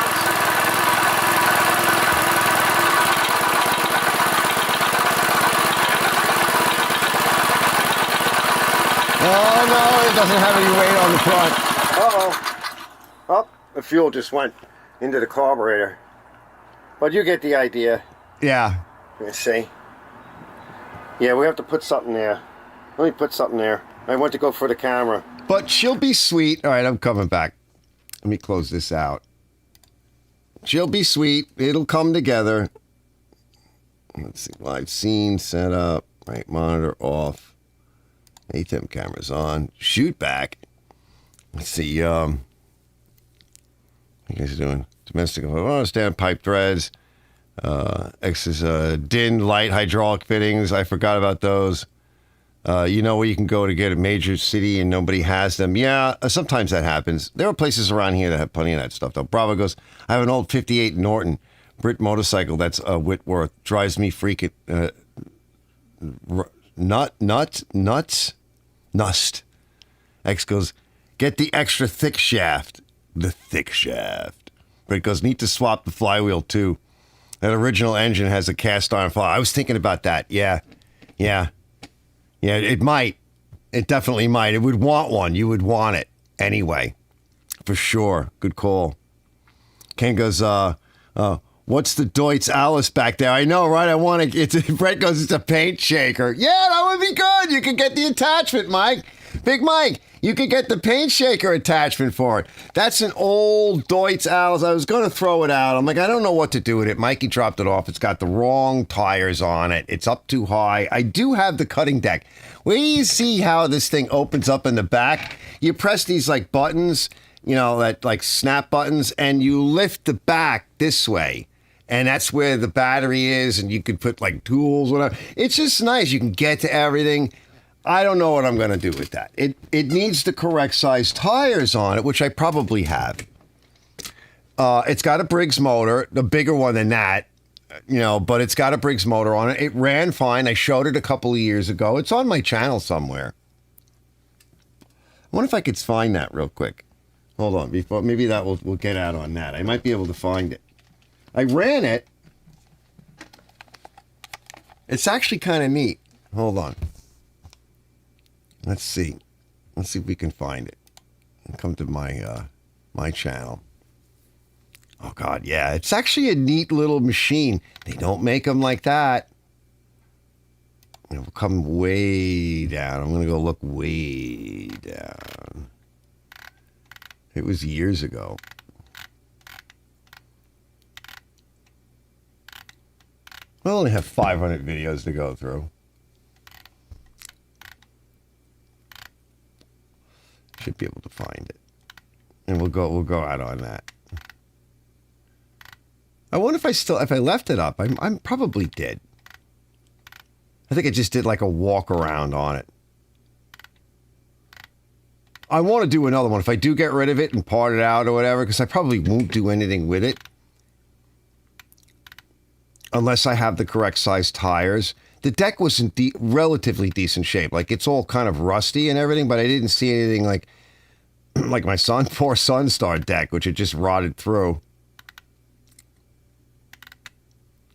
Oh no, it doesn't have any weight on the front. Uh-oh. Oh, the fuel just went into the carburetor. But you get the idea. Yeah. You see? Yeah, we have to put something there. Let me put something there. I went to go for the camera. But she'll be sweet. All right, I'm coming back. Let me close this out. She'll be sweet. It'll come together. Let's see. Live scene set up. Right monitor off. ATEM cameras on. Shoot back. Let's see. What you guys doing? Domestic. Standpipe threads. X's DIN light hydraulic fittings. I forgot about those. You know where you can go to get a major city and nobody has them? Yeah, sometimes that happens. There are places around here that have plenty of that stuff, though. Bravo goes, I have an old 58 Norton Brit motorcycle that's Whitworth. Drives me freaking nuts. X goes, get the extra thick shaft. The thick shaft. Brit goes, need to swap the flywheel, too. That original engine has a cast iron flywheel. I was thinking about that. Yeah, it might. It definitely might. It would want one. You would want it anyway. For sure. Good call. Ken goes, what's the Deutz Alice back there? I know, right? I want to. Brett goes, it's a paint shaker. Yeah, that would be good. You could get the attachment, Mike. Big Mike, you could get the paint shaker attachment for it. That's an old Deutz Alice. I was going to throw it out. I'm like, I don't know what to do with it. Mikey dropped it off. It's got the wrong tires on it. It's up too high. I do have the cutting deck. Where do you see how this thing opens up in the back? You press these like buttons, you know, that like snap buttons, and you lift the back this way. And that's where the battery is, and you could put like tools, whatever. It's just nice. You can get to everything. I don't know what I'm going to do with that. It needs the correct size tires on it, which I probably have. It's got a Briggs motor, the bigger one than that, you know, but it's got a Briggs motor on it. It ran fine. I showed it a couple of years ago. It's on my channel somewhere. I wonder if I could find that real quick. Hold on. Before maybe that we'll get out on that. I might be able to find it. I ran it. It's actually kind of neat. Hold on. Let's see. Let's see if we can find it. Come to my my channel. Oh God, yeah. It's actually a neat little machine. They don't make them like that. It'll come way down. I'm gonna go look way down. It was years ago. I only have 500 videos to go through. Should be able to find it, and we'll go out on that. I wonder if I left it up. I'm probably did. I think I just did like a walk around on it. I want to do another one if I do get rid of it and part it out or whatever, because I probably won't do anything with it unless I have the correct size tires. The deck was in relatively decent shape. Like, it's all kind of rusty and everything, but I didn't see anything like my poor Sunstar deck, which had just rotted through.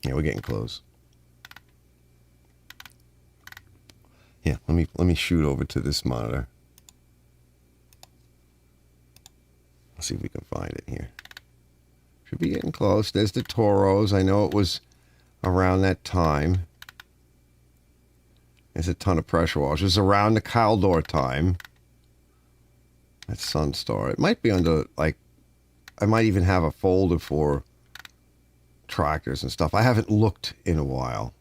Yeah, we're getting close. Yeah, let me shoot over to this monitor. Let's see if we can find it here. Should be getting close. There's the Toros. I know it was around that time. There's a ton of pressure washers around the Caldor time. That's Sunstar. It might be under, like, I might even have a folder for tractors and stuff. I haven't looked in a while.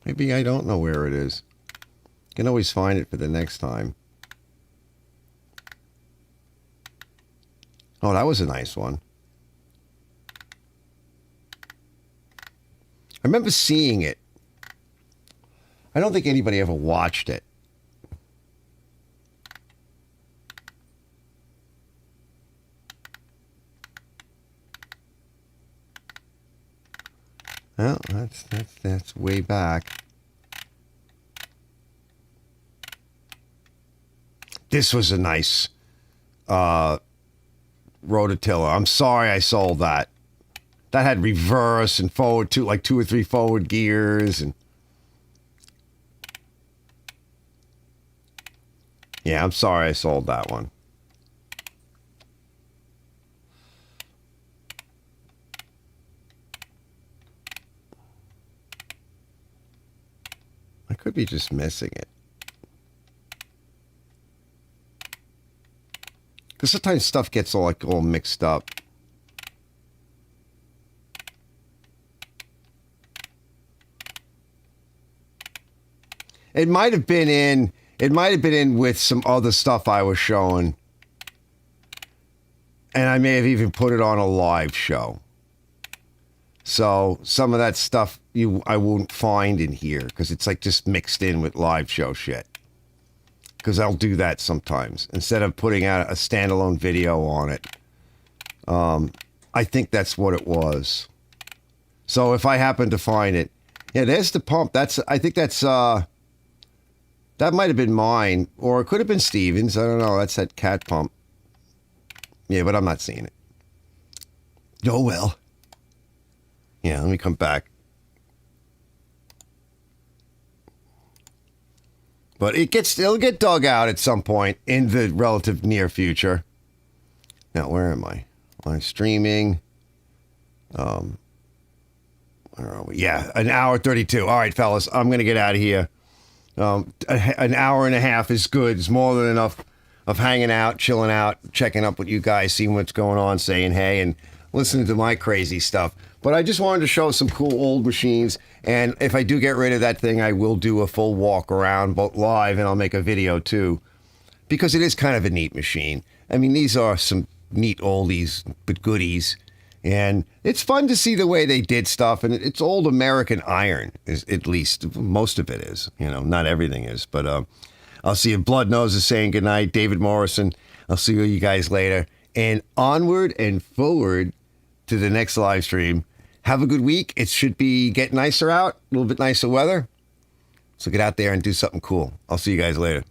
Maybe I don't know where it is. You can always find it for the next time. Oh, that was a nice one. remember seeing it. I don't think anybody ever watched it. Well, that's way back. This was a nice rototiller. I'm sorry I sold that. That had reverse and forward, two or three forward gears, and yeah, I'm sorry I sold that one. I could be just missing it. Because sometimes stuff gets all mixed up. It might have been in with some other stuff I was showing. And I may have even put it on a live show. So some of that stuff I won't find in here because it's like just mixed in with live show shit. Because I'll do that sometimes instead of putting out a standalone video on it. I think that's what it was. So if I happen to find it, yeah, there's the pump. I think that's that might have been mine, or it could have been Steven's. I don't know. That's that cat pump. Yeah, but I'm not seeing it. Oh well. Yeah, let me come back. But it'll get dug out at some point in the relative near future. Now, where am I? I'm streaming. Where are we? Yeah, an hour 32. All right, fellas, I'm going to get out of here. An hour and a half is good. It's more than enough of hanging out, chilling out, checking up with you guys, seeing what's going on, saying hey, and listening to my crazy stuff. But I just wanted to show some cool old machines. And if I do get rid of that thing, I will do a full walk around, both live, and I'll make a video too. Because it is kind of a neat machine. I mean, these are some neat oldies, but goodies. And it's fun to see the way they did stuff. And it's old American iron, at least. Most of it is. Not everything is. But I'll see you. Blood Nose is saying goodnight. David Morrison. I'll see you guys later. And onward and forward to the next live stream. Have a good week. It should be getting nicer out. A little bit nicer weather. So get out there and do something cool. I'll see you guys later.